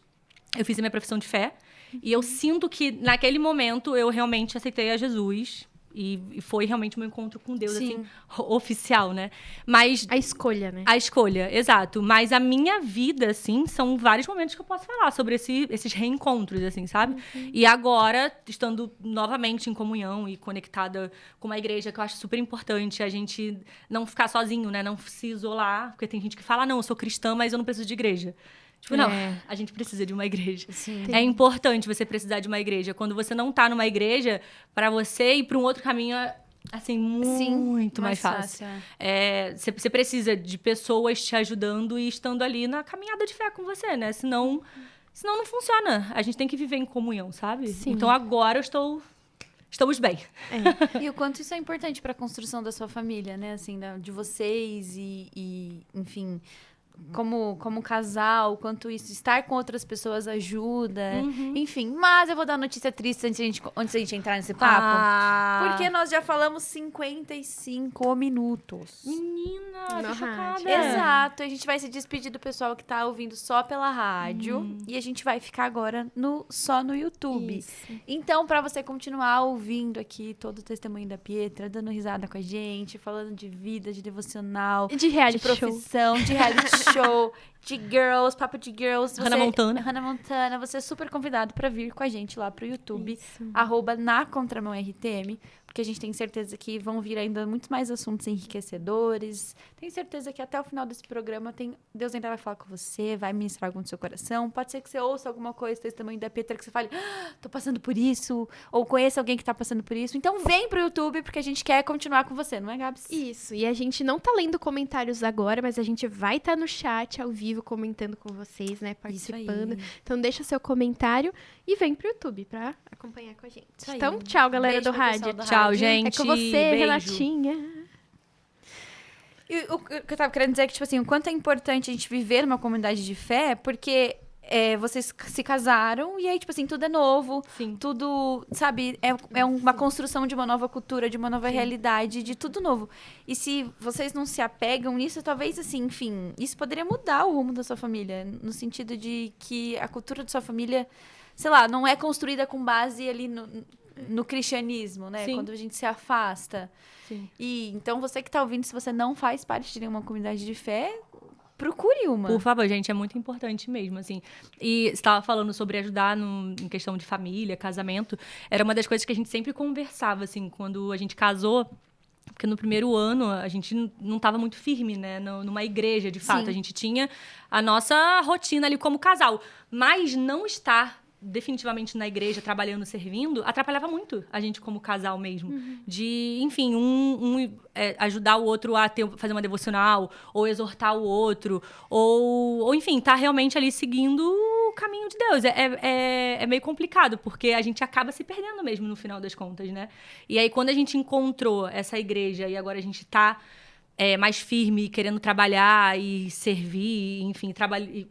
eu fiz a minha profissão de fé, e eu sinto que naquele momento eu realmente aceitei a Jesus. E foi realmente um encontro com Deus, Sim. assim, oficial, né? Mas... A escolha, né? A escolha, exato. Mas a minha vida, assim, são vários momentos que eu posso falar sobre esses reencontros, assim, sabe? E agora, estando novamente em comunhão e conectada com uma igreja, que eu acho super importante a gente não ficar sozinho, né? Não se isolar. Porque tem gente que fala, não, eu sou cristã, mas eu não preciso de igreja. Tipo, não, a gente precisa de uma igreja. Sim. É importante você precisar de uma igreja. Quando você não tá numa igreja, pra você ir pra um outro caminho, assim, muito mais fácil. Você precisa de pessoas te ajudando e estando ali na caminhada de fé com você, né? Senão não funciona. A gente tem que viver em comunhão, sabe? Sim. Então agora estamos bem. E o quanto isso é importante para a construção da sua família, né? Assim, de vocês e enfim, como casal, quanto isso, estar com outras pessoas ajuda. Enfim, mas eu vou dar uma notícia triste antes da gente entrar nesse papo. Porque nós já falamos 55 minutos. Menina, tô Na chocada. rádio. Exato, a gente vai se despedir do pessoal que tá ouvindo só pela rádio. E a gente vai ficar agora só no YouTube. Isso. Então, pra você continuar ouvindo aqui todo o testemunho da Pietra, dando risada com a gente, falando de vida, de devocional, De de reality show. profissão, de reality show, de girls, papo de girls. Hannah Montana. Hannah Montana, você é super convidado pra vir com a gente lá pro YouTube, Isso. @na Contramão RTM, porque a gente tem certeza que vão vir ainda muitos mais assuntos enriquecedores. Tenho certeza que até o final desse programa Deus ainda vai falar com você, vai ministrar algo no seu coração. Pode ser que você ouça alguma coisa, testemunho da Pietra, que você fale, tô passando por isso, ou conheça alguém que tá passando por isso. Então vem pro YouTube, porque a gente quer continuar com você, não é, Gabs? Isso, e a gente não tá lendo comentários agora, mas a gente vai estar no chat ao vivo comentando com vocês, né, participando. Isso aí. Então deixa seu comentário e vem pro YouTube pra acompanhar com a gente. Isso aí. Então, tchau, galera Beijo do pro pessoal rádio. do Tchau, rádio. gente. É com você, Beijo. Renatinha. E o que eu tava querendo dizer é que, tipo assim, o quanto é importante a gente viver numa comunidade de fé, porque vocês se casaram e aí, tipo assim, tudo é novo. Sim. Tudo, sabe, é uma construção de uma nova cultura, de uma nova realidade, de tudo novo. E se vocês não se apegam nisso, talvez, assim, enfim, isso poderia mudar o rumo da sua família. No sentido de que a cultura da sua família, sei lá, não é construída com base ali no cristianismo, né? Sim. Quando a gente se afasta. Sim. E então você que tá ouvindo, se você não faz parte de nenhuma comunidade de fé, procure uma. Por favor, gente, é muito importante mesmo, assim. E você estava falando sobre ajudar em questão de família, casamento. Era uma das coisas que a gente sempre conversava, assim, quando a gente casou. Porque no primeiro ano a gente não estava muito firme, né? Numa igreja, de fato. Sim. A gente tinha a nossa rotina ali como casal. Mas não estar definitivamente na igreja, trabalhando, servindo, atrapalhava muito a gente como casal mesmo. De, enfim, ajudar o outro a fazer uma devocional, ou exortar o outro, ou enfim, tá realmente ali seguindo o caminho de Deus. É meio complicado, porque a gente acaba se perdendo mesmo no final das contas, né? E aí, quando a gente encontrou essa igreja e agora a gente tá mais firme, querendo trabalhar e servir, enfim,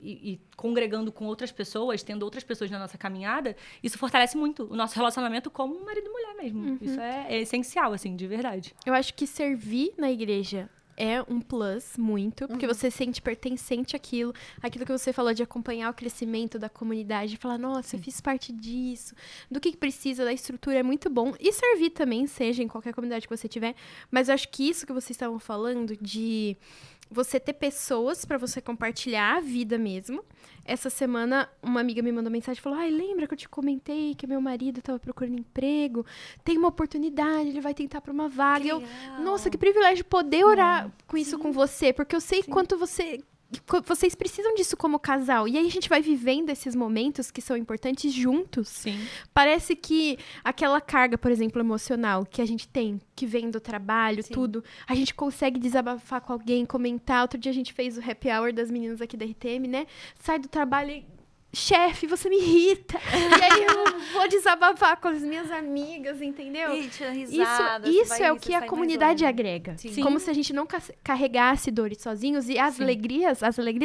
e congregando com outras pessoas, tendo outras pessoas na nossa caminhada, isso fortalece muito o nosso relacionamento como marido e mulher mesmo. Isso é essencial, assim, de verdade. Eu acho que servir na igreja é um plus muito, porque você sente pertencente àquilo que você falou de acompanhar o crescimento da comunidade, de falar, nossa, eu fiz parte disso, do que precisa, da estrutura, é muito bom. E servir também, seja em qualquer comunidade que você tiver, mas eu acho que isso que vocês estavam falando, de você ter pessoas pra você compartilhar a vida mesmo. Essa semana, uma amiga me mandou mensagem e falou, lembra que eu te comentei que meu marido tava procurando emprego? Tem uma oportunidade, ele vai tentar pra uma vaga. E eu, nossa, que privilégio poder orar com isso com você, porque eu sei quanto vocês precisam disso como casal. E aí a gente vai vivendo esses momentos que são importantes juntos. Sim. Parece que aquela carga, por exemplo, emocional que a gente tem, que vem do trabalho, tudo, a gente consegue desabafar com alguém, comentar. Outro dia a gente fez o happy hour das meninas aqui da RTM, né? Sai do trabalho e... Chefe, você me irrita. E aí eu vou desabafar com as minhas amigas, entendeu? Isso é o que a comunidade agrega. Sim. Como se a gente não carregasse dores sozinhos e as alegrias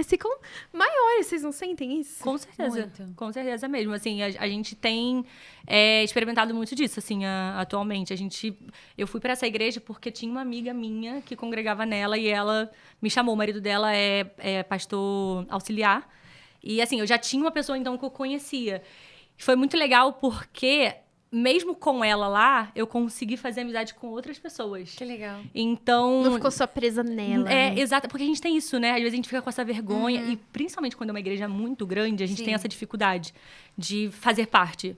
ficam maiores. Vocês não sentem isso? Com certeza. Muito. Com certeza mesmo. Assim, a gente tem experimentado muito disso, assim, atualmente. Eu fui para essa igreja porque tinha uma amiga minha que congregava nela e ela me chamou. O marido dela é pastor auxiliar. E, assim, eu já tinha uma pessoa, então, que eu conhecia. Foi muito legal porque, mesmo com ela lá, eu consegui fazer amizade com outras pessoas. Que legal. Então... Não ficou só presa nela. né? Exato. Porque a gente tem isso, né? Às vezes a gente fica com essa vergonha. E, principalmente, quando é uma igreja muito grande, a gente tem essa dificuldade de fazer parte.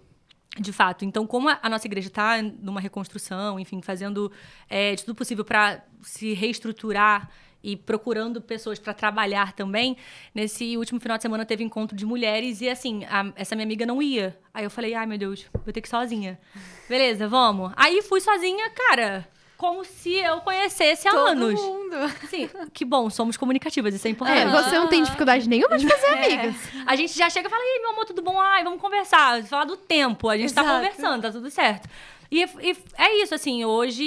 De fato. Então, como a nossa igreja está numa reconstrução, enfim, fazendo de tudo possível para se reestruturar e procurando pessoas para trabalhar também, nesse último final de semana teve encontro de mulheres e, assim, essa minha amiga não ia. Aí eu falei, ai, meu Deus, vou ter que ir sozinha. Beleza, vamos. Aí fui sozinha, cara, como se eu conhecesse há anos. Todo mundo. Assim, que bom, somos comunicativas, isso é importante. Você não tem dificuldade nenhuma de fazer amigas. A gente já chega e fala, e aí, meu amor, tudo bom? Ai, vamos conversar. Falar do tempo, a gente tá conversando, tá tudo certo. E é isso, assim, hoje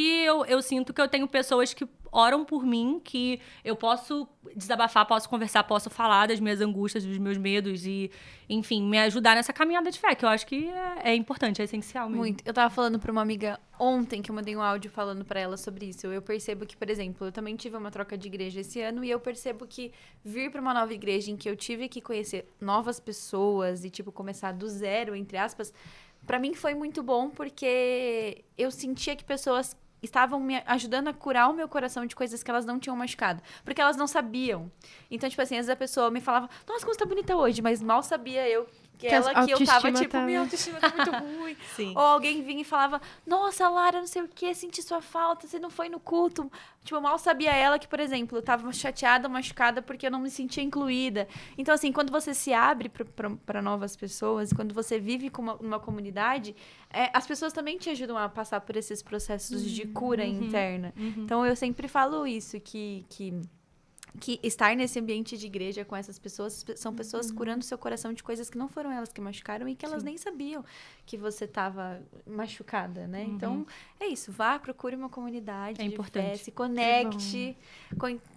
eu sinto que eu tenho pessoas que oram por mim, que eu posso desabafar, posso conversar, posso falar das minhas angústias, dos meus medos e, enfim, me ajudar nessa caminhada de fé, que eu acho que é importante, é essencial mesmo. Muito. Eu tava falando pra uma amiga ontem, que eu mandei um áudio falando pra ela sobre isso. Eu percebo que, por exemplo, eu também tive uma troca de igreja esse ano e eu percebo que vir pra uma nova igreja em que eu tive que conhecer novas pessoas e, tipo, começar do zero, entre aspas, pra mim foi muito bom porque eu sentia que pessoas estavam me ajudando a curar o meu coração de coisas que elas não tinham machucado. Porque elas não sabiam. Então, tipo assim, às vezes a pessoa me falava, nossa, como você tá bonita hoje, mas mal sabia eu que eu tava, tipo, minha autoestima tá muito ruim. Sim. Ou alguém vinha e falava, nossa, Lara, não sei o que, senti sua falta, você não foi no culto. Tipo, mal sabia ela que, por exemplo, eu tava chateada, machucada, porque eu não me sentia incluída. Então, assim, quando você se abre pra novas pessoas, quando você vive com uma comunidade, as pessoas também te ajudam a passar por esses processos de cura interna. Então, eu sempre falo isso, que estar nesse ambiente de igreja com essas pessoas são pessoas curando seu coração de coisas que não foram elas que machucaram e que elas nem sabiam que você estava machucada, né? Então, é isso. Vá, procure uma comunidade. É importante. Fé, se conecte,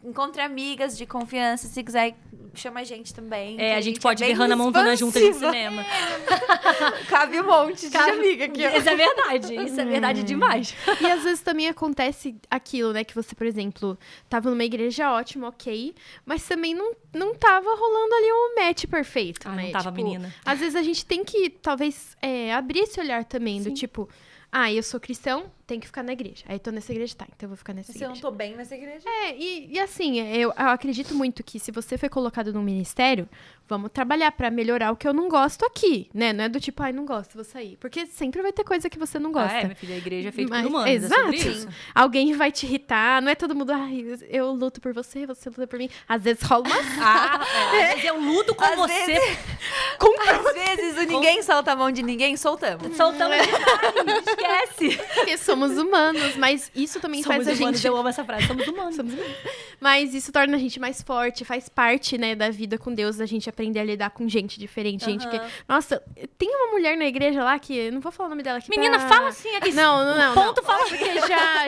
encontre amigas de confiança. Se quiser, chama a gente também. A gente pode é ver bem Hannah Montana juntas no expansiva. cinema. Cabe um monte de amiga aqui. Isso é verdade. Isso é verdade demais. E às vezes também acontece aquilo, né? Que você, por exemplo, tava numa igreja ótima, ok. Mas também não tava rolando ali um match perfeito, né? Não tava, tipo, menina. Às vezes a gente tem que, talvez, abrir esse olhar também, do tipo... eu sou cristão, tenho que ficar na igreja. Aí tô nessa igreja, tá, então eu vou ficar nessa Se igreja. eu não tô bem nessa igreja. E assim, eu acredito muito que se você foi colocado num ministério, vamos trabalhar pra melhorar o que eu não gosto aqui, né? Não é do tipo, não gosto, vou sair. Porque sempre vai ter coisa que você não gosta. Minha filha, a igreja é feita Mas- por humanos, exato. é sobre isso. Alguém vai te irritar, não é todo mundo, eu luto por você, você luta por mim. Às vezes rola uma... Às vezes eu luto com Às você. Às vezes o ninguém solta a mão de ninguém, soltamos. Soltando demais, esquece. Porque somos humanos, mas isso também Somos faz a humanos, gente... eu amo essa frase, somos humanos. Mas isso torna a gente mais forte, faz parte, né, da vida com Deus, a gente aprender a lidar com gente diferente, gente que... Nossa, tem uma mulher na igreja lá que... Não vou falar o nome dela aqui Menina, pra... fala assim aqui. Não. Ponto, fala. Porque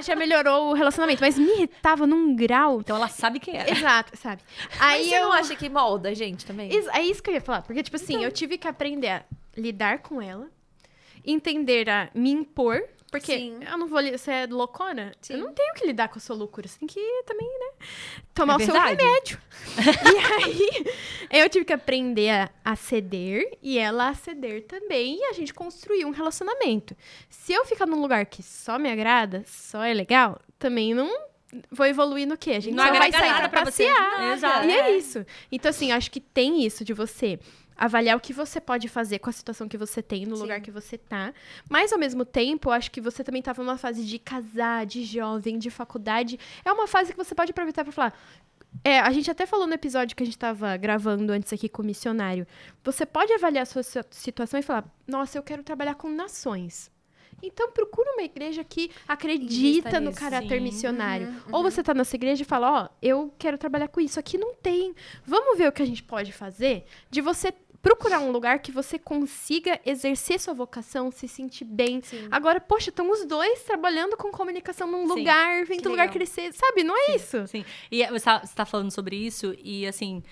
já melhorou o relacionamento, mas me irritava num grau... Então ela sabe quem é. Exato, sabe? Mas Aí você não acha que molda a gente também? É isso que eu ia falar. Porque, tipo assim, eu tive que aprender a lidar com ela, entender a me impor, porque Sim. eu não vou... Você é loucona? Sim. Eu não tenho que lidar com a sua loucura. Você tem que também, né? Tomar É o seu verdade. remédio. E aí, eu tive que aprender a ceder e ela a ceder também. E a gente construir um relacionamento. Se eu ficar num lugar que só me agrada, só é legal, também não... Vou evoluir no quê? A gente Não só vai agrega sair nada pra pra você. passear. Exato. E é isso. Então, assim, acho que tem isso de você avaliar o que você pode fazer com a situação que você tem, no Sim. lugar que você tá. Mas, ao mesmo tempo, acho que você também tava numa fase de casar, de jovem, de faculdade. É uma fase que você pode aproveitar pra falar... a gente até falou no episódio que a gente tava gravando antes aqui com o missionário. Você pode avaliar a sua situação e falar, nossa, eu quero trabalhar com nações. Então, procura uma igreja que acredita Invista no nisso, caráter sim. missionário. Ou você tá nessa igreja e fala, eu quero trabalhar com isso. Aqui não tem. Vamos ver o que a gente pode fazer de você procurar um lugar que você consiga exercer sua vocação, se sentir bem. Sim. Agora, poxa, estão os dois trabalhando com comunicação num Sim. lugar, vem Que do lugar legal. crescer. Sabe, não é isso? Sim. E você tá falando sobre isso e, assim,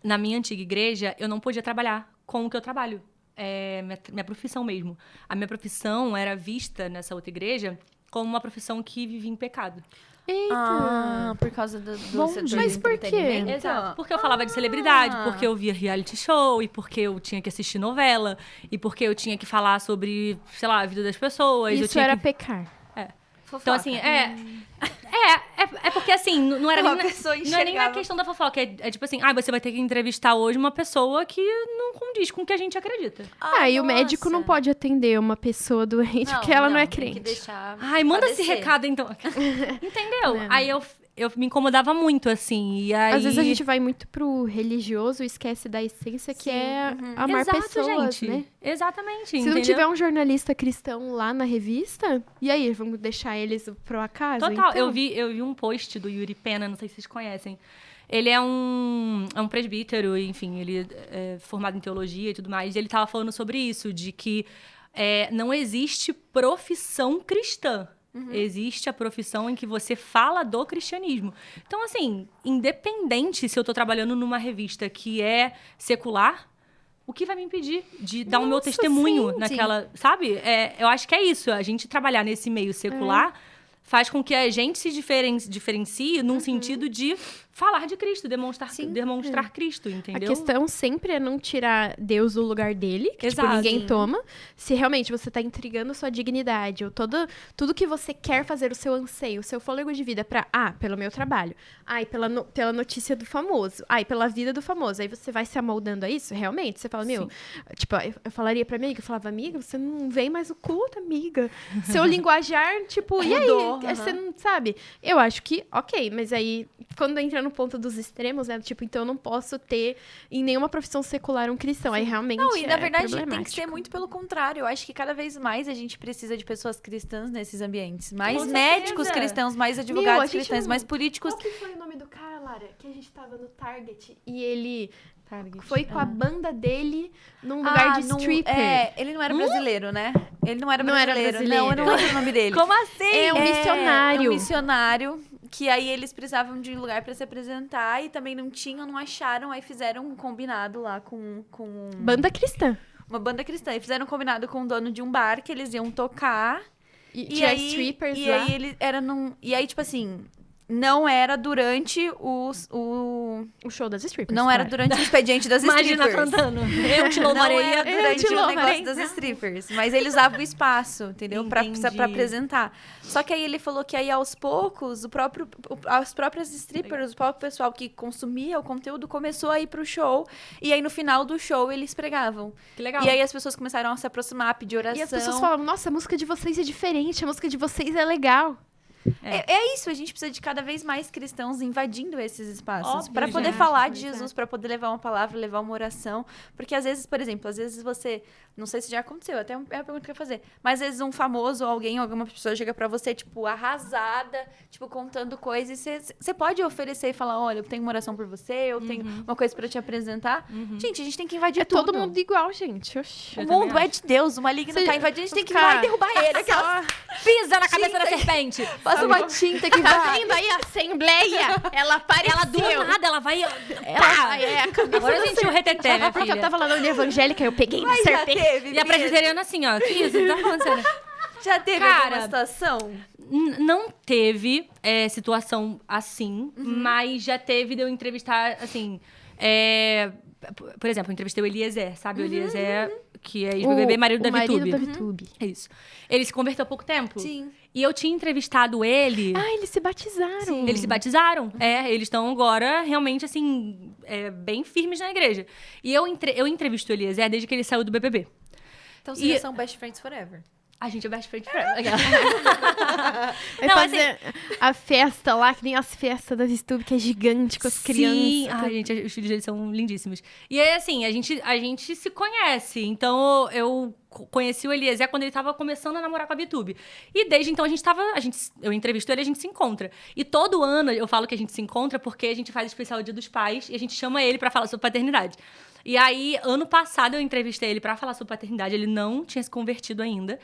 na minha antiga igreja, eu não podia trabalhar com o que eu trabalho. Minha profissão mesmo. A minha profissão era vista nessa outra igreja como uma profissão que vivia em pecado. Ah, por causa do Bom, setor mas de por quê? entretenimento? Exato. Porque eu falava de celebridade, porque eu via reality show, e porque eu tinha que assistir novela, e porque eu tinha que falar sobre, sei lá, a vida das pessoas. eu Isso tinha era que... pecar. Fofoca. Então, assim, é porque, assim, não era Uma nem, pessoa não é nem na enxergava. questão da fofoca. É tipo assim, você vai ter que entrevistar hoje uma pessoa que não condiz com o que a gente acredita. E o médico não nossa. pode atender uma pessoa doente porque ela não é tem crente. que deixar Ai, manda esse padecer. recado, então. Entendeu? Aí eu me incomodava muito, assim, e aí... Às vezes a gente vai muito pro religioso e esquece da essência que é amar Exato, pessoas, gente. né? Exatamente, Se não tiver um jornalista cristão lá na revista, e aí, vamos deixar eles pro acaso? Total, Então, eu vi um post do Yuri Pena, não sei se vocês conhecem. Ele é um presbítero, enfim, ele é formado em teologia e tudo mais, e ele tava falando sobre isso, de que não existe profissão cristã. Existe a profissão em que você fala do cristianismo. Então, assim, independente se eu tô trabalhando numa revista que é secular, o que vai me impedir de dar o meu testemunho naquela... Sabe? Eu acho que é isso. A gente trabalhar nesse meio secular faz com que a gente se diferencie num sentido de falar de Cristo, demonstrar Cristo, entendeu? A questão sempre é não tirar Deus do lugar dele, que tipo, Exato. ninguém toma. Se realmente você tá intrigando sua dignidade, ou tudo que você quer fazer, o seu anseio, o seu fôlego de vida pelo meu trabalho, pela notícia do famoso, pela vida do famoso. Aí você vai se amoldando a isso, realmente. Você fala, tipo, eu falaria pra minha amiga, eu falava, amiga, você não vem mais no culto, amiga. Seu linguajar, tipo, e aí? Você não sabe? Eu acho que, ok, mas aí, quando entra no ponto dos extremos, né? Tipo, então eu não posso ter em nenhuma profissão secular um cristão. Aí realmente Não, e na verdade tem que problemático. ser muito pelo contrário. Eu acho que cada vez mais a gente precisa de pessoas cristãs nesses ambientes. Mais Com médicos certeza. cristãos, mais a advogados gente cristãos, não- mais políticos. Qual que foi o nome do cara, Lara? Que a gente tava no Target e ele foi com a banda dele num lugar de stripper. Ele não era brasileiro, né? Ele não era Não era brasileiro. brasileiro. Não, eu não lembro o nome dele. Como assim? É um missionário. É um missionário, que aí eles precisavam de um lugar pra se apresentar e também não tinham, não acharam, aí fizeram um combinado lá com Banda cristã. uma banda cristã. E fizeram um combinado com o dono de um bar que eles iam tocar. E E tinha aí, strippers e lá. aí ele era num. E aí, tipo assim, não era durante o O show das strippers. não era claro. durante o expediente das Imagina strippers. cantando. Eu te louvarei. Não era durante te o negócio louvarei. das strippers. Mas eles usavam o espaço, entendeu? Pra Entendi. apresentar. Só que aí ele falou que aí, aos poucos, as próprias strippers, o próprio pessoal que consumia o conteúdo começou a ir pro show. E aí, no final do show, eles pregavam. Que legal. E aí, as pessoas começaram a se aproximar, pedir oração. E as pessoas falavam, nossa, a música de vocês é diferente, a música de vocês é legal. É isso, a gente precisa de cada vez mais cristãos invadindo esses espaços. Óbvio, Pra poder gente, falar de pois Jesus, pra poder levar uma palavra, levar uma oração. Porque às vezes, por exemplo, às vezes você... Não sei se já aconteceu, até é uma pergunta que eu ia fazer. Mas às vezes um famoso ou alguma pessoa chega pra você, tipo, arrasada, tipo, contando coisas. E você pode oferecer e falar, olha, eu tenho uma oração por você, eu tenho uma coisa pra te apresentar. Gente, a gente tem que invadir É tudo. todo mundo igual, gente. Oxi. O Eu mundo também é de Deus, o maligno Você- tá invadindo, a gente tem que ir ficar- lá e derrubar ele. Aquela... Pisa na cabeça da serpente. Passa uma tinta que Tá vai... vendo aí a Assembleia? Ela apareceu. Ela do nada, ela vai... Ela a cabeça Agora eu da senti o reteté, minha Porque eu filha. tava falando de evangélica, eu peguei na Mas já serpente. teve, E a presbiteriana assim, ó. Que isso? Tá acontecendo? Já teve Cara, alguma situação? Não teve situação assim, mas já teve de eu entrevistar, assim... por exemplo, eu entrevistei o Eliezer, sabe? O Eliezer, que é ex-BBB, marido da VTube. da VTube. É isso. Ele se converteu há pouco tempo. Sim. E eu tinha entrevistado ele... Ah, eles se batizaram. Eles se batizaram. Eles estão agora realmente, assim, bem firmes na igreja. E eu entrevisto o Eliezer desde que ele saiu do BBB. Então E- vocês já são best friends forever. A gente é best friend forever. Vai Não, fazer a festa lá, que nem as festas das VTube, que é gigante, com as Sim. crianças. Ai, gente, os filhos deles são lindíssimos. E aí, assim, a gente se conhece. Então, eu conheci o Eliezer quando ele tava começando a namorar com a VTube. E desde então, eu entrevisto ele, a gente se encontra. E todo ano eu falo que a gente se encontra porque a gente faz especial Dia dos Pais e a gente chama ele pra falar sobre paternidade. E aí, ano passado, eu entrevistei ele pra falar sobre paternidade. Ele não tinha se convertido ainda.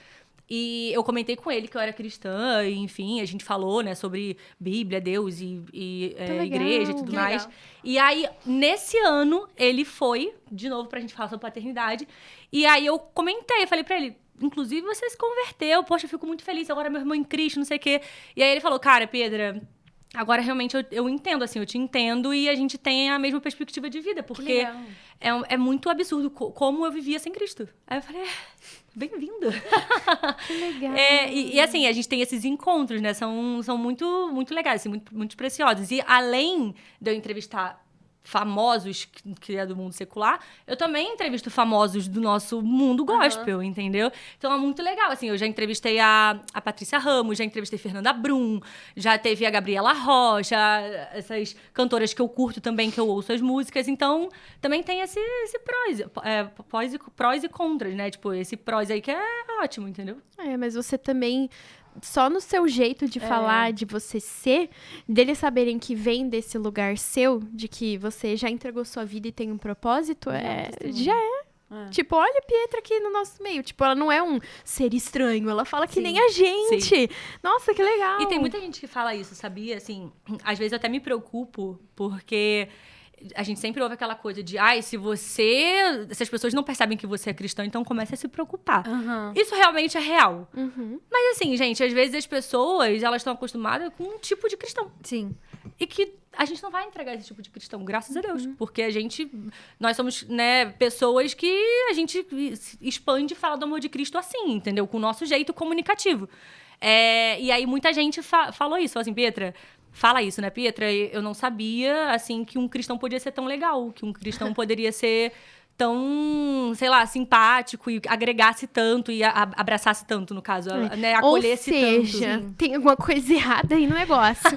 E eu comentei com ele que eu era cristã, e, enfim, a gente falou, né, sobre Bíblia, Deus e legal, igreja e tudo que mais. legal. E aí, nesse ano, ele foi, de novo, pra gente falar sobre paternidade. E aí eu comentei, eu falei pra ele, inclusive você se converteu, poxa, eu fico muito feliz, agora meu irmão em Cristo, não sei o quê. E aí ele falou, cara, Pedra, agora realmente eu entendo, assim, eu te entendo e a gente tem a mesma perspectiva de vida, porque legal. é muito absurdo como eu vivia sem Cristo. Aí eu falei, bem-vindo. Que legal. E assim, a gente tem esses encontros, né? São muito, muito legais, assim, muito, muito preciosos. E além de eu entrevistar famosos que é do mundo secular, eu também entrevisto famosos do nosso mundo gospel, entendeu? Então é muito legal, assim, eu já entrevistei a Patrícia Ramos, já entrevistei Fernanda Brum, já teve a Gabriela Rocha, essas cantoras que eu curto também, que eu ouço as músicas, então também tem esse prós e contras, né? Tipo, esse prós aí que é ótimo, entendeu? Mas você também, só no seu jeito de falar, de você ser, deles saberem que vem desse lugar seu, de que você já entregou sua vida e tem um propósito, já é Tipo, olha a Pietra aqui no nosso meio. Tipo, ela não é um ser estranho. Ela fala que Sim, nem a gente. Nossa, que legal. E tem muita gente que fala isso, sabia? Assim, às vezes eu até me preocupo, porque a gente sempre ouve aquela coisa de, se as pessoas não percebem que você é cristão, então comece a se preocupar. Isso realmente é real. Mas assim, gente, às vezes as pessoas, elas estão acostumadas com um tipo de cristão. Sim. E que a gente não vai entregar esse tipo de cristão, graças a Deus. Porque nós somos, né, pessoas que a gente expande e fala do amor de Cristo assim, entendeu? Com o nosso jeito comunicativo. E aí muita gente falou isso, falou assim, Pietra, fala isso, né, Pietra? Eu não sabia, assim, que um cristão podia ser tão legal, que um cristão poderia ser tão, sei lá, simpático e agregasse tanto e abraçasse tanto, no caso, né, acolhesse tanto. Ou seja, tem alguma coisa errada aí no negócio.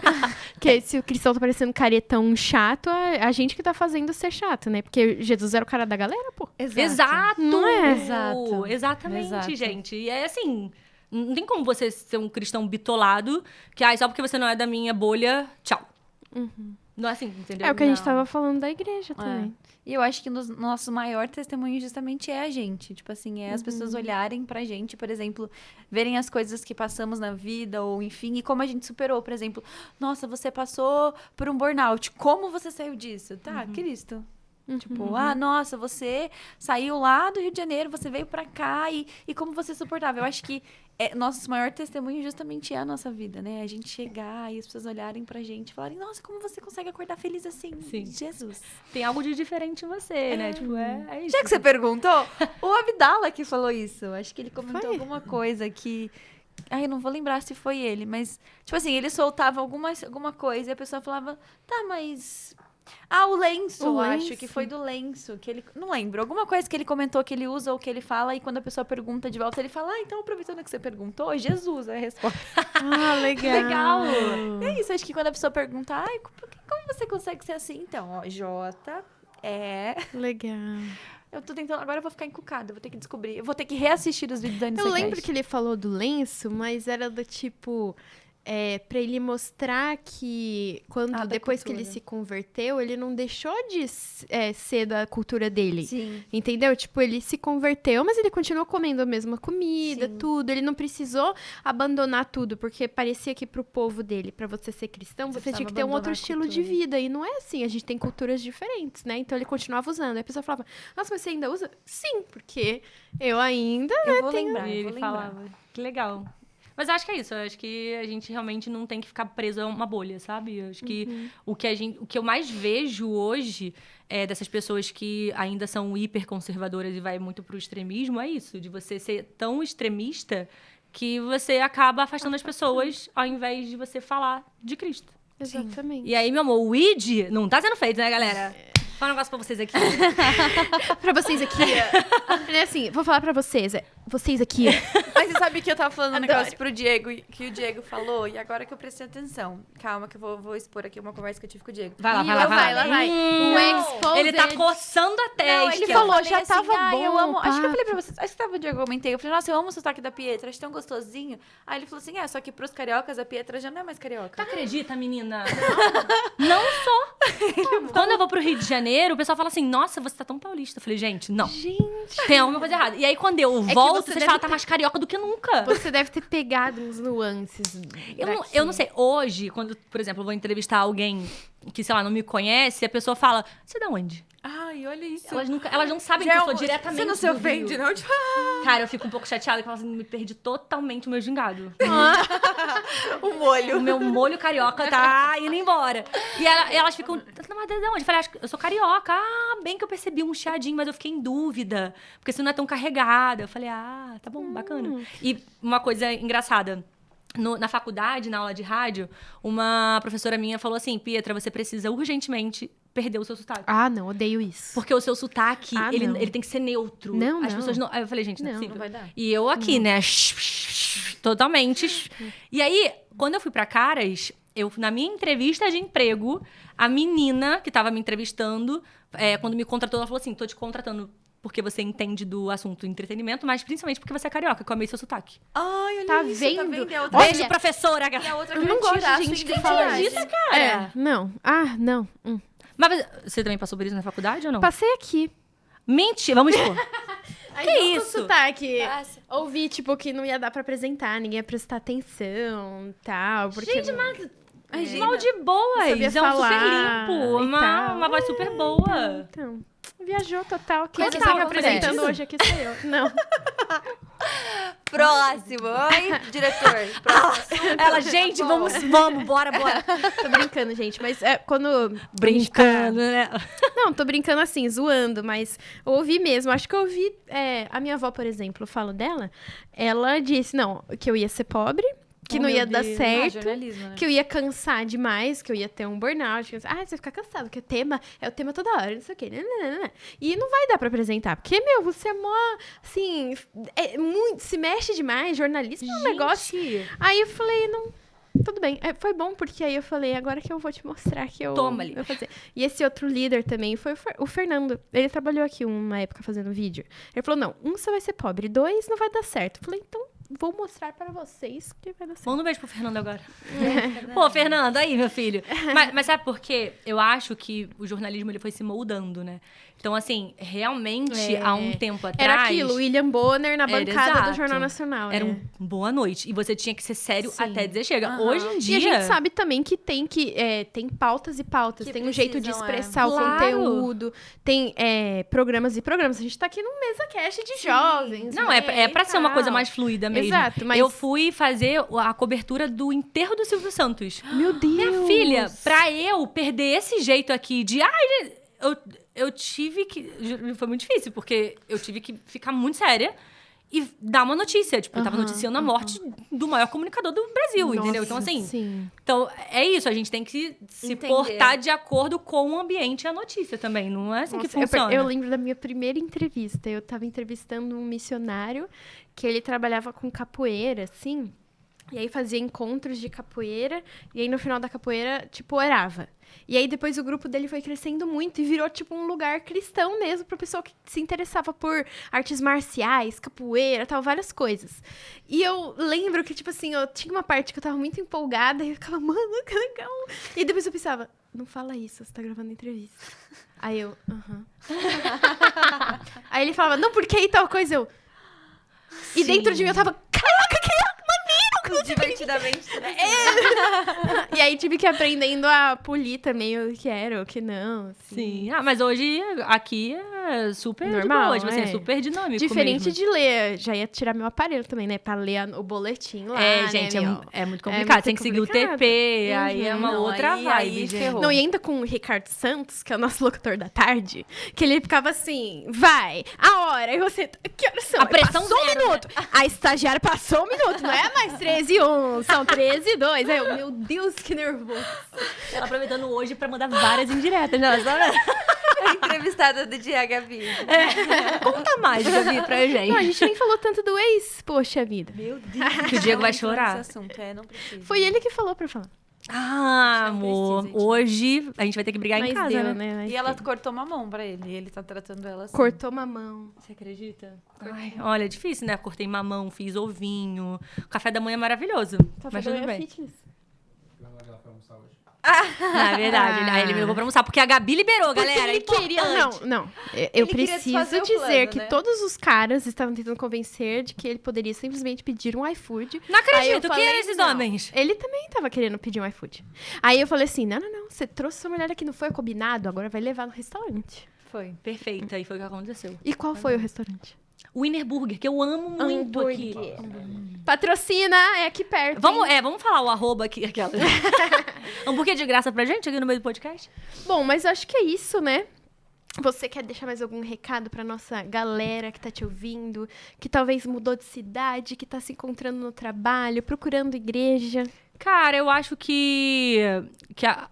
Porque se o cristão tá parecendo caretão chato, a gente que tá fazendo ser chato, né? Porque Jesus era o cara da galera, pô. Exato! Não é? Exatamente, Exato. gente. E é assim, não tem como você ser um cristão bitolado, que, só porque você não é da minha bolha, tchau. Não é assim, entendeu? É o que a gente Não. tava falando da igreja também. E eu acho que nosso maior testemunho justamente é a gente. Tipo assim, as pessoas olharem pra gente, por exemplo, verem as coisas que passamos na vida, ou enfim, e como a gente superou. Por exemplo, nossa, você passou por um burnout. Como você saiu disso? Tá, Cristo. Tipo, nossa, você saiu lá do Rio de Janeiro, você veio pra cá e como você suportava. Eu acho que nosso maior testemunho justamente é a nossa vida, né? A gente chegar e as pessoas olharem pra gente e falarem, nossa, como você consegue acordar feliz assim? Sim. Jesus. Tem algo de diferente em você, né? Tipo, é isso. Já que você perguntou, o Abdala que falou isso. Acho que ele comentou alguma coisa que... Ai, eu não vou lembrar se foi ele, mas... Tipo assim, ele soltava alguma coisa e a pessoa falava, tá, mas... o lenço, O acho lenço. que foi do lenço. Que ele, não lembro. Alguma coisa que ele comentou que ele usa ou que ele fala, e quando a pessoa pergunta de volta, ele fala, então aproveitando que você perguntou, Jesus é a resposta. Legal. É isso, acho que quando a pessoa pergunta, como você consegue ser assim? Então, ó, Legal. Eu tô tentando, agora eu vou ficar encucada, eu vou ter que descobrir. Eu vou ter que reassistir os vídeos da Anicecast. Eu lembro que ele falou do lenço, mas era do tipo... pra ele mostrar que Da depois que ele cultura. se converteu, ele não deixou de ser da cultura dele. Sim. Entendeu? Tipo, ele se converteu, mas ele continuou comendo a mesma comida, Sim. tudo. Ele não precisou abandonar tudo, porque parecia que pro povo dele, pra você ser cristão, você tinha precisava que ter um outro abandonar a estilo de cultura. vida. E não é assim, a gente tem culturas diferentes, né? Então ele continuava usando. Aí a pessoa falava, nossa, mas você ainda usa? Sim, porque eu ainda... Eu vou lembrar, E eu ele vou lembrar. falava, que legal. Mas eu acho que é isso, eu acho que a gente realmente não tem que ficar preso a uma bolha, sabe? Eu acho que o que eu mais vejo hoje dessas pessoas que ainda são hiperconservadoras e vai muito pro extremismo, é isso, de você ser tão extremista que você acaba afastando as pessoas ao invés de você falar de Cristo. Exatamente. E aí, meu amor, o ID não tá sendo feito, né, galera? Fala um negócio pra vocês aqui. Pra vocês aqui, é assim, vou falar pra vocês. Vocês aqui, Mas você sabe que eu tava falando um Adoro. negócio pro Diego, que o Diego falou, e agora que eu prestei atenção. Calma, que eu vou expor aqui uma conversa que eu tive com o Diego. Vai lá, Ih, vai lá, lá vai lá. vai. Não. O exposed. Ele tá coçando a testa. Não, ele que falou, eu já falei assim, tava bom. eu amo Acho que eu papo. falei pra vocês, acho que tava o Diego, eu comentei. Eu falei, nossa, eu amo o sotaque da Pietra, acho tão gostosinho. Aí ele falou assim, só que pros cariocas a Pietra já não é mais Tu carioca. acredita, menina? Não sou. Quando eu vou pro Rio de Janeiro, o pessoal fala assim, nossa, você tá tão paulista. Eu falei, gente, não. Gente, Tem alguma coisa errada. E aí, quando eu que volto, você vocês deve falam, tá mais carioca do que nunca. você deve ter pegado uns nuances. Eu não sei. Hoje, quando, por exemplo, eu vou entrevistar alguém que, sei lá, não me conhece, a pessoa fala, você é da onde? Ai, olha isso. Elas não sabem Já que eu é sou um- diretamente Você não se do ofende, Rio. não? Tipo, Cara, eu fico um pouco chateada, que eu falo assim, me perdi totalmente o meu gingado. o molho. O meu molho carioca tá indo embora. E elas ficam, não, mas de onde? Eu falei, acho que eu sou carioca. Ah, bem que eu percebi um chiadinho, mas eu fiquei em dúvida. Porque você não é tão carregada. Eu falei, tá bom, bacana. E uma coisa engraçada. Na faculdade, na aula de rádio, uma professora minha falou assim, Pietra, você precisa urgentemente perder o seu sotaque. Ah, não, odeio isso. Porque o seu sotaque, Ah, ele, não. ele tem que ser neutro. Não, As não. pessoas não... Aí eu falei, gente, não é Não, possível. não vai dar. E eu aqui, né? Totalmente. E aí, quando eu fui pra Caras, na minha entrevista de emprego, a menina que tava me entrevistando, quando me contratou, ela falou assim, tô te contratando porque você entende do assunto entretenimento, mas principalmente porque você é carioca, que eu amei seu sotaque. Ai, olha Tá isso, vendo? tá vendo? E a outra, Beijo, professora! e a outra Eu querendo não gosto tirar de a sua gente que fala identidade. isso, cara. Não. Ah, não. Mas você também passou por isso na faculdade ou não? Passei aqui. Mentira, vamos expor. Aí Que vou com isso? sotaque. Passa. Ouvi, tipo, que não ia dar pra apresentar, ninguém ia prestar atenção, tal. Porque Gente, não... mas Imagina. mal de boas. Sabia É um super falar limpo. e Uma, tal. uma voz super boa. Então, viajou total. Quem Total, está me apresentando acontece. hoje aqui sou eu. Não. Próximo. Oi, diretor. Próximo. Ela, gente, vamos, bora. Tô brincando, gente. Mas quando... Brincando, né? Não, tô brincando assim, zoando, mas eu ouvi mesmo. Acho que eu ouvi... a minha avó, por exemplo, eu falo dela. Ela disse, não, que eu ia ser pobre, que Oh, não meu ia dar Deus. certo. Jornalismo, né? Que eu ia cansar demais, que eu ia ter um burnout. Você vai ficar cansado, porque é o tema toda hora, não sei o quê. Nananana. E não vai dar pra apresentar, porque, meu, você é mó, assim, se mexe demais, jornalismo é um negócio. Aí eu falei, não, tudo bem. Foi bom, porque aí eu falei, agora que eu vou te mostrar que eu Toma ali. vou fazer. E esse outro líder também foi o Fernando. Ele trabalhou aqui uma época fazendo vídeo. Ele falou, não, você vai ser pobre, 2 não vai dar certo. Eu falei, então... Vou mostrar pra vocês que vai dar certo. Manda um beijo pro Fernando agora. Pô, Fernando, aí, meu filho. Mas sabe por quê? Eu acho que o jornalismo ele foi se moldando, né? Então, assim, realmente, há um tempo atrás... Era aquilo, William Bonner na Era bancada do exato. Jornal Nacional. Era né? boa noite. E você tinha que ser sério Sim. até dizer chega. Aham. Hoje em E dia... a gente sabe também que tem pautas e pautas. Que Tem um jeito de precisam, expressar o Claro. conteúdo. Tem programas e programas. A gente tá aqui num mesa cast de jovens. Não, né, é pra e ser uma coisa tal. mais fluida mesmo. Exato, mas... Eu fui fazer a cobertura do enterro do Silvio Santos. Meu Deus! Minha filha, pra eu perder esse jeito aqui de... Ai, eu tive que... Foi muito difícil, porque eu tive que ficar muito séria e dar uma notícia. Tipo, eu tava noticiando a morte do maior comunicador do Brasil, entendeu? Então, Nossa, assim... Sim. Então, é isso. A gente tem que se Entender. portar de acordo com o ambiente e a notícia também. Não é assim que Nossa, funciona. eu lembro da minha primeira entrevista. Eu tava entrevistando um missionário que ele trabalhava com capoeira, assim. E aí fazia encontros de capoeira. E aí no final da capoeira, tipo, orava. E aí depois o grupo dele foi crescendo muito e virou, tipo, um lugar cristão mesmo pra pessoa que se interessava por artes marciais, capoeira, tal, várias coisas. E eu lembro que, tipo assim, eu tinha uma parte que eu tava muito empolgada e eu ficava, mano, que legal. E depois eu pensava, não fala isso, você tá gravando entrevista. Aí eu, aham. Aí ele falava, não, porque aí tal coisa, eu... E dentro de mim eu tava, caraca, que Divertidamente. E aí tive que ir aprendendo a polir também o que era, o que não. Assim. Sim. Ah, mas hoje aqui é super Normal, de boa, tipo assim, é é. super dinâmico Diferente mesmo. de ler, já ia tirar meu aparelho também, né? Pra ler o boletim lá, É, gente, né, é, meu? é muito É complicado. muito Tem que seguir complicado. o TP, aí é uma Não, outra aí vibe, gente. ferrou. Não, e ainda com o Ricardo Santos, que é o nosso locutor da tarde, que ele ficava assim, vai, a hora, e você, que horas são? A pressão passou zero, um minuto. A estagiária passou um minuto, não é mais 13h01, são 13h02. Aí eu, meu Deus, que nervoso. Ela aproveitando hoje pra mandar várias indiretas, né? A entrevistada do dia, Gabi. Conta mais, Gabi, pra gente. Não, a gente nem falou tanto do ex, poxa vida. Meu Deus. Que o Diego vai Não entrou chorar. nesse assunto, não precisa. Foi ele que falou pra eu falar. Ah, Não amor, precisa, gente. hoje a gente vai ter que brigar Mas em casa, deu, né? Mas E ela deu. cortou uma mão pra ele. E ele tá tratando ela assim. Cortou mamão. Você acredita? Ai, olha, é difícil, né? Cortei mamão, fiz ovinho. O café da manhã é maravilhoso. Mas tudo bem. Fitness. Na verdade, aí ele me levou pra almoçar. Porque a Gabi liberou, galera. Ele queria... Não, não. Eu Ele queria preciso desfazer o dizer plano, que né? todos os caras estavam tentando convencer de que ele poderia simplesmente pedir um iFood. Não Aí eu acredito. Quem falei, eram esses não. homens? Ele também tava querendo pedir um iFood. Aí eu falei assim, não, você trouxe sua mulher aqui, não foi combinado, agora vai levar no restaurante. Foi. Perfeito, aí foi o que aconteceu. E qual foi o restaurante? Winner Burger, que eu amo muito aqui. Patrocina, é aqui perto. hein? Vamos falar o arroba aqui, aquela. Hambúrguer de graça pra gente aqui no meio do podcast? Bom, mas eu acho que é isso, né? Você quer deixar mais algum recado pra nossa galera que tá te ouvindo, que talvez mudou de cidade, que tá se encontrando no trabalho, procurando igreja? Cara, eu acho que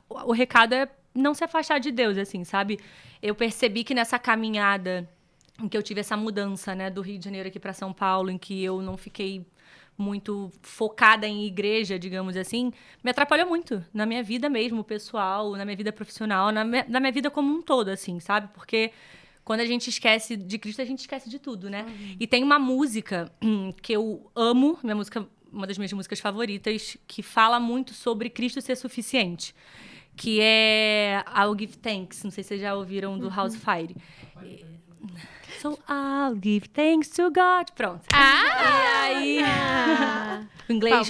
o recado é não se afastar de Deus, assim, sabe? Eu percebi que nessa caminhada em que eu tive essa mudança, né, do Rio de Janeiro aqui pra São Paulo, em que eu não fiquei muito focada em igreja, digamos assim, me atrapalhou muito na minha vida mesmo, pessoal, na minha vida profissional, na minha vida como um todo, assim, sabe? Porque quando a gente esquece de Cristo, a gente esquece de tudo, né? E tem uma música que eu amo, uma das minhas músicas favoritas, que fala muito sobre Cristo ser suficiente, que é I'll Give Thanks, não sei se vocês já ouviram, do House Fire. So I'll give thanks to God. Pronto. E aí...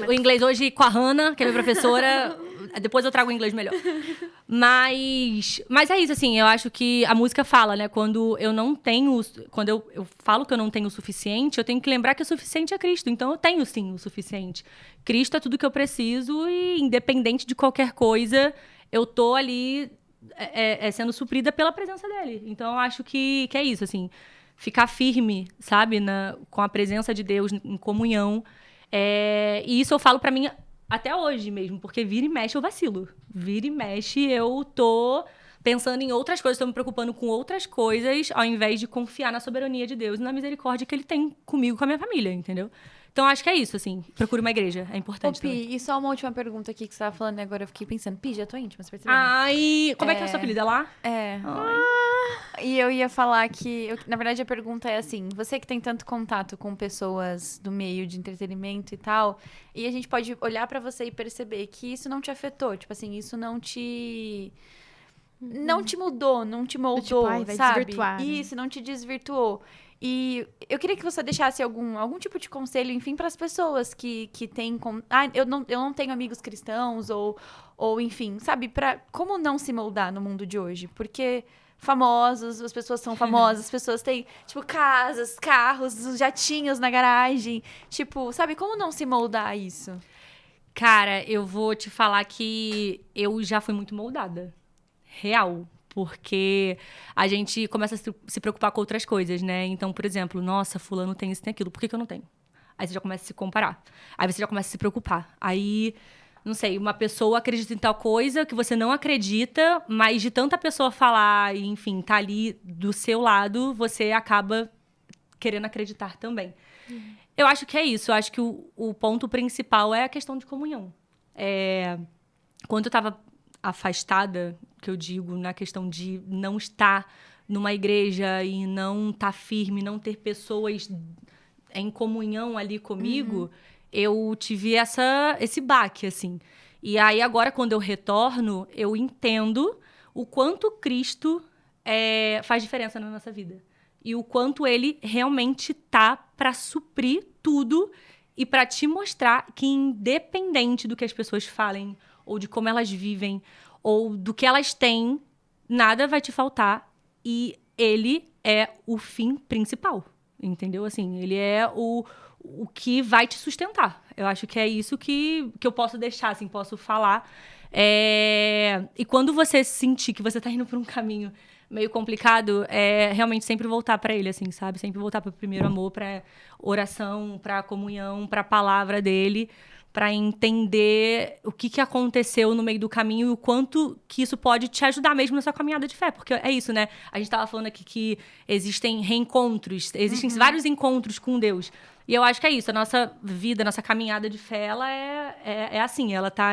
O inglês hoje com a Hannah, que é minha professora. Depois eu trago o inglês melhor. Mas é isso, assim. Eu acho que a música fala, né? Quando eu não tenho... Quando eu falo que eu não tenho o suficiente, eu tenho que lembrar que o suficiente é Cristo. Então, eu tenho, sim, o suficiente. Cristo é tudo que eu preciso e, independente de qualquer coisa, eu tô ali sendo suprida pela presença dele. Então, eu acho que é isso, assim. Ficar firme, sabe? Com a presença de Deus, em comunhão. E isso eu falo pra mim até hoje mesmo, porque vira e mexe eu vacilo. Vira e mexe eu tô pensando em outras coisas, tô me preocupando com outras coisas, ao invés de confiar na soberania de Deus e na misericórdia que ele tem comigo e com a minha família, entendeu? Então, acho que é isso, assim. Procure uma igreja, é importante. Ô, Pi, também. e só uma última pergunta aqui que você tava falando, e agora eu fiquei pensando. Pi, já tô íntima, você percebeu? Ai, como é que é o seu apelido? É lá? É. Ai. E eu ia falar que, na verdade, a pergunta é assim: você que tem tanto contato com pessoas do meio de entretenimento e tal, e a gente pode olhar pra você e perceber que isso não te afetou, tipo assim, isso não te mudou, não te moldou, Tipo, ai, vai sabe? desvirtuar, né? Isso, não te desvirtuou. E eu queria que você deixasse algum tipo de conselho, enfim, para as pessoas que têm... eu não tenho amigos cristãos, ou enfim, sabe? Como não se moldar no mundo de hoje? Porque famosos, as pessoas são famosas, as pessoas têm, tipo, casas, carros, jatinhos na garagem. Tipo, sabe? Como não se moldar a isso? Cara, eu vou te falar que eu já fui muito moldada. Real. Porque a gente começa a se preocupar com outras coisas, né? Então, por exemplo, nossa, fulano tem isso, tem aquilo. Por que eu não tenho? Aí você já começa a se comparar. Aí você já começa a se preocupar. Aí, não sei, uma pessoa acredita em tal coisa que você não acredita, mas de tanta pessoa falar e, enfim, tá ali do seu lado, você acaba querendo acreditar também. Eu acho que é isso. Eu acho que o ponto principal é a questão de comunhão. Quando eu tava afastada, que eu digo, na questão de não estar numa igreja e não estar firme, não ter pessoas em comunhão ali comigo, eu tive esse baque, assim. E aí, agora, quando eu retorno, eu entendo o quanto Cristo faz diferença na nossa vida. E o quanto ele realmente tá para suprir tudo e para te mostrar que, independente do que as pessoas falem, ou de como elas vivem, ou do que elas têm, nada vai te faltar. E ele é o fim principal, entendeu? Assim, ele é o que vai te sustentar. Eu acho que é isso que eu posso deixar, assim, posso falar. E quando você sentir que você tá indo por um caminho meio complicado, realmente sempre voltar para ele, assim, sabe? Sempre voltar para o primeiro amor, para oração, para comunhão, para a palavra dele, para entender o que aconteceu no meio do caminho e o quanto que isso pode te ajudar mesmo na sua caminhada de fé. Porque é isso, né? A gente estava falando aqui que existem reencontros, existem vários encontros com Deus. E eu acho que é isso, a nossa vida, a nossa caminhada de fé, ela é assim, ela tá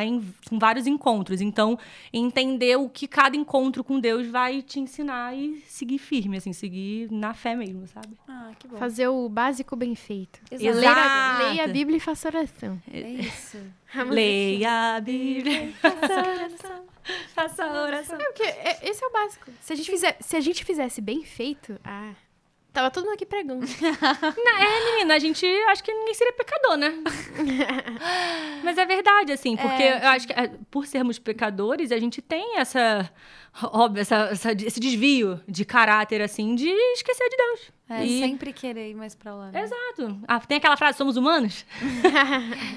com vários encontros. Então, entender o que cada encontro com Deus vai te ensinar e seguir firme, assim, seguir na fé mesmo, sabe? Ah, que bom. Fazer o básico bem feito. Exato. Leia a Bíblia e faça oração. É isso. Leia a Bíblia, faça oração. Porque esse é o básico. Se a gente fizesse bem feito, tava todo mundo aqui pregando. Menina, a gente... Acho que ninguém seria pecador, né? Mas é verdade, assim. Porque eu acho que, por sermos pecadores, a gente tem esse desvio de caráter, assim, de esquecer de Deus. Sempre querer ir mais pra lá. Né? Exato. Tem aquela frase, somos humanos?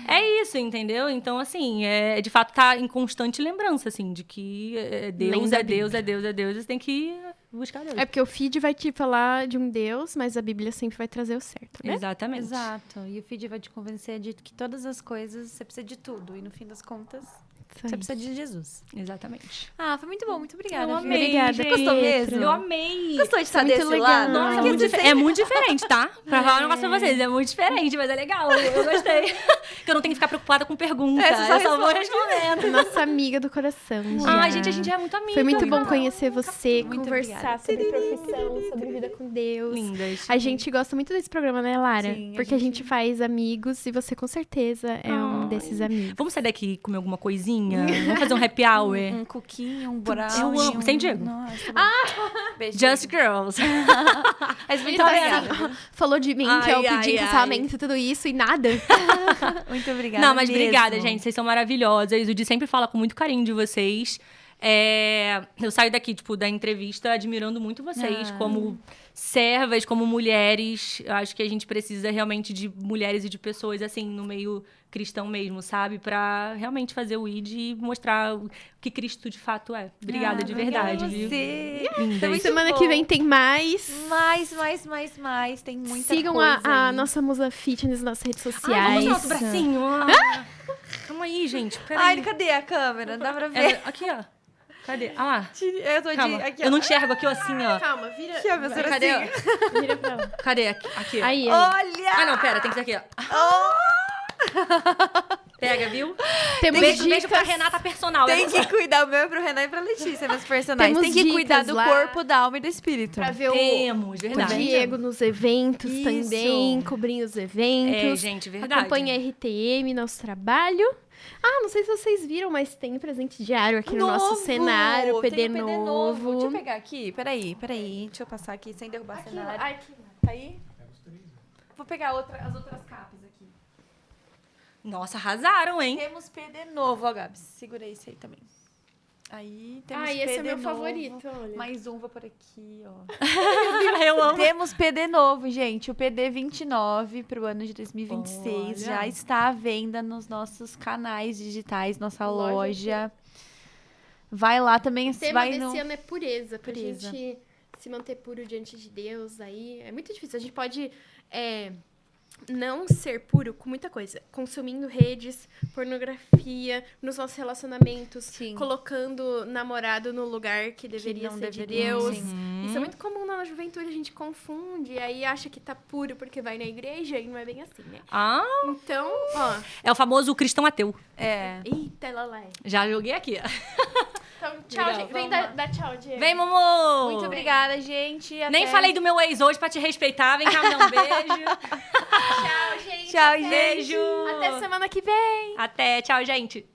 É isso, entendeu? Então, assim, de fato tá em constante lembrança, assim, de que Deus é Deus, é Deus, é Deus. Você tem que buscar Deus. É porque o feed vai te falar de um Deus, mas a Bíblia sempre vai trazer o certo, né? Exatamente. Exato. E o feed vai te convencer de que todas as coisas, você precisa de tudo. E no fim das contas, você precisa de Jesus. Exatamente. Foi muito bom. Muito obrigada. Eu viu? amei, Obrigada, gente. Gostou mesmo? Eu amei. Gostou de estar Muito desse legal. lado? Nossa, É muito diferente, tá? Pra falar um negócio pra vocês, é muito diferente, mas é legal. Eu gostei. Que eu não tenho que ficar preocupada com pergunta. Você Eu só vou responde. respondendo. Nossa amiga do coração. Ai, gente, a gente é muito amiga. Foi muito bom Legal. conhecer você, Muito conversar sobre profissão, sobre vida com Deus. Lindas. A gente gosta muito desse programa, né, Lara? Sim, Porque a gente faz amigos e você com certeza é um desses amigos. Vamos sair daqui e comer alguma coisinha? coisinha? Vamos fazer um happy hour? Um cookinho, um brownie. Eu amo. Sem Diego. Nossa, tá bom. Beijo, Just Diego. girls. Mas muito Então, obrigada. assim, falou de mim, que eu Ai, pedi em ai, casamento e tudo isso, e nada. Muito obrigada. Não, mas mesmo. obrigada, gente. Vocês são maravilhosas. O Di sempre fala com muito carinho de vocês. Eu saio daqui, tipo, da entrevista admirando muito vocês como servas, como mulheres. Eu acho que a gente precisa realmente de mulheres e de pessoas, assim, no meio cristão mesmo, sabe? Pra realmente fazer o ID e mostrar o que Cristo de fato é. Obrigada de verdade, viu? Você. Linda. Muito Semana bom. que vem tem mais. Mais. Tem muita Sigam coisa a aí. nossa musa fitness nas redes Ai, sociais. vamos nosso bracinho. Calma aí, gente. Peraí. Ai, cadê a câmera? Dá pra ver. Aqui, ó. Cadê? Ah, Eu tô calma. aqui, Eu não enxergo aqui, ó, assim, ó. Calma, vira. Aqui, ó, meu Cadê? assim. Vira pra lá. Cadê? Aqui. Aí, aí. Olha! Ah, não, pera, tem que ser aqui, ó. Pega, viu? Temos Beijo pra dicas. Renata Personal. Tem que cuidar, o meu é pro Renan e pra Letícia, meus personagens. Temos Tem que dicas cuidar do lá. corpo, da alma e do espírito. Pra ver o Temos, verdade. Diego nos eventos Isso. também, cobrindo os eventos. É, gente, verdade. Acompanha a RTM, nosso trabalho. Ah, não sei se vocês viram, mas tem presente diário aqui no nosso cenário, PD Tem um novo. Deixa eu pegar aqui, peraí. Deixa eu passar aqui sem derrubar o cenário. Aqui. Tá aí? Vou pegar as outras capas aqui. Nossa, arrasaram, hein? Temos PD novo, ó, Gabs. Segura esse aí também. Aí, temos Esse PD é meu novo. favorito, olha. Mais um, vou por aqui, ó. Eu amo. Temos PD novo, gente. O PD 29 para o ano de 2026 Olha. já está à venda nos nossos canais digitais, nossa loja. Vai lá também. O tema vai desse no... ano é pureza, pra Pureza. gente se manter puro diante de Deus aí. É muito difícil. A gente pode não ser puro com muita coisa. Consumindo redes, pornografia, nos nossos relacionamentos, Sim. colocando namorado no lugar que deveria não ser de deveria, Deus. sim. Isso é muito comum na juventude, a gente confunde, e aí acha que tá puro porque vai na igreja, e não é bem assim, né? Ah, Então, ó... é o famoso cristão ateu. É. Eita, Lalai. Já joguei aqui. Então, tchau, Legal, gente. Vem vamos dar tchau, Diego. Vem, Momô! Muito obrigada, gente. Nem Até- falei do meu ex hoje pra te respeitar. Vem cá, me dar um beijo. Tchau, gente. Tchau, Até- gente. Beijo. Até semana que vem. Até. Tchau, gente.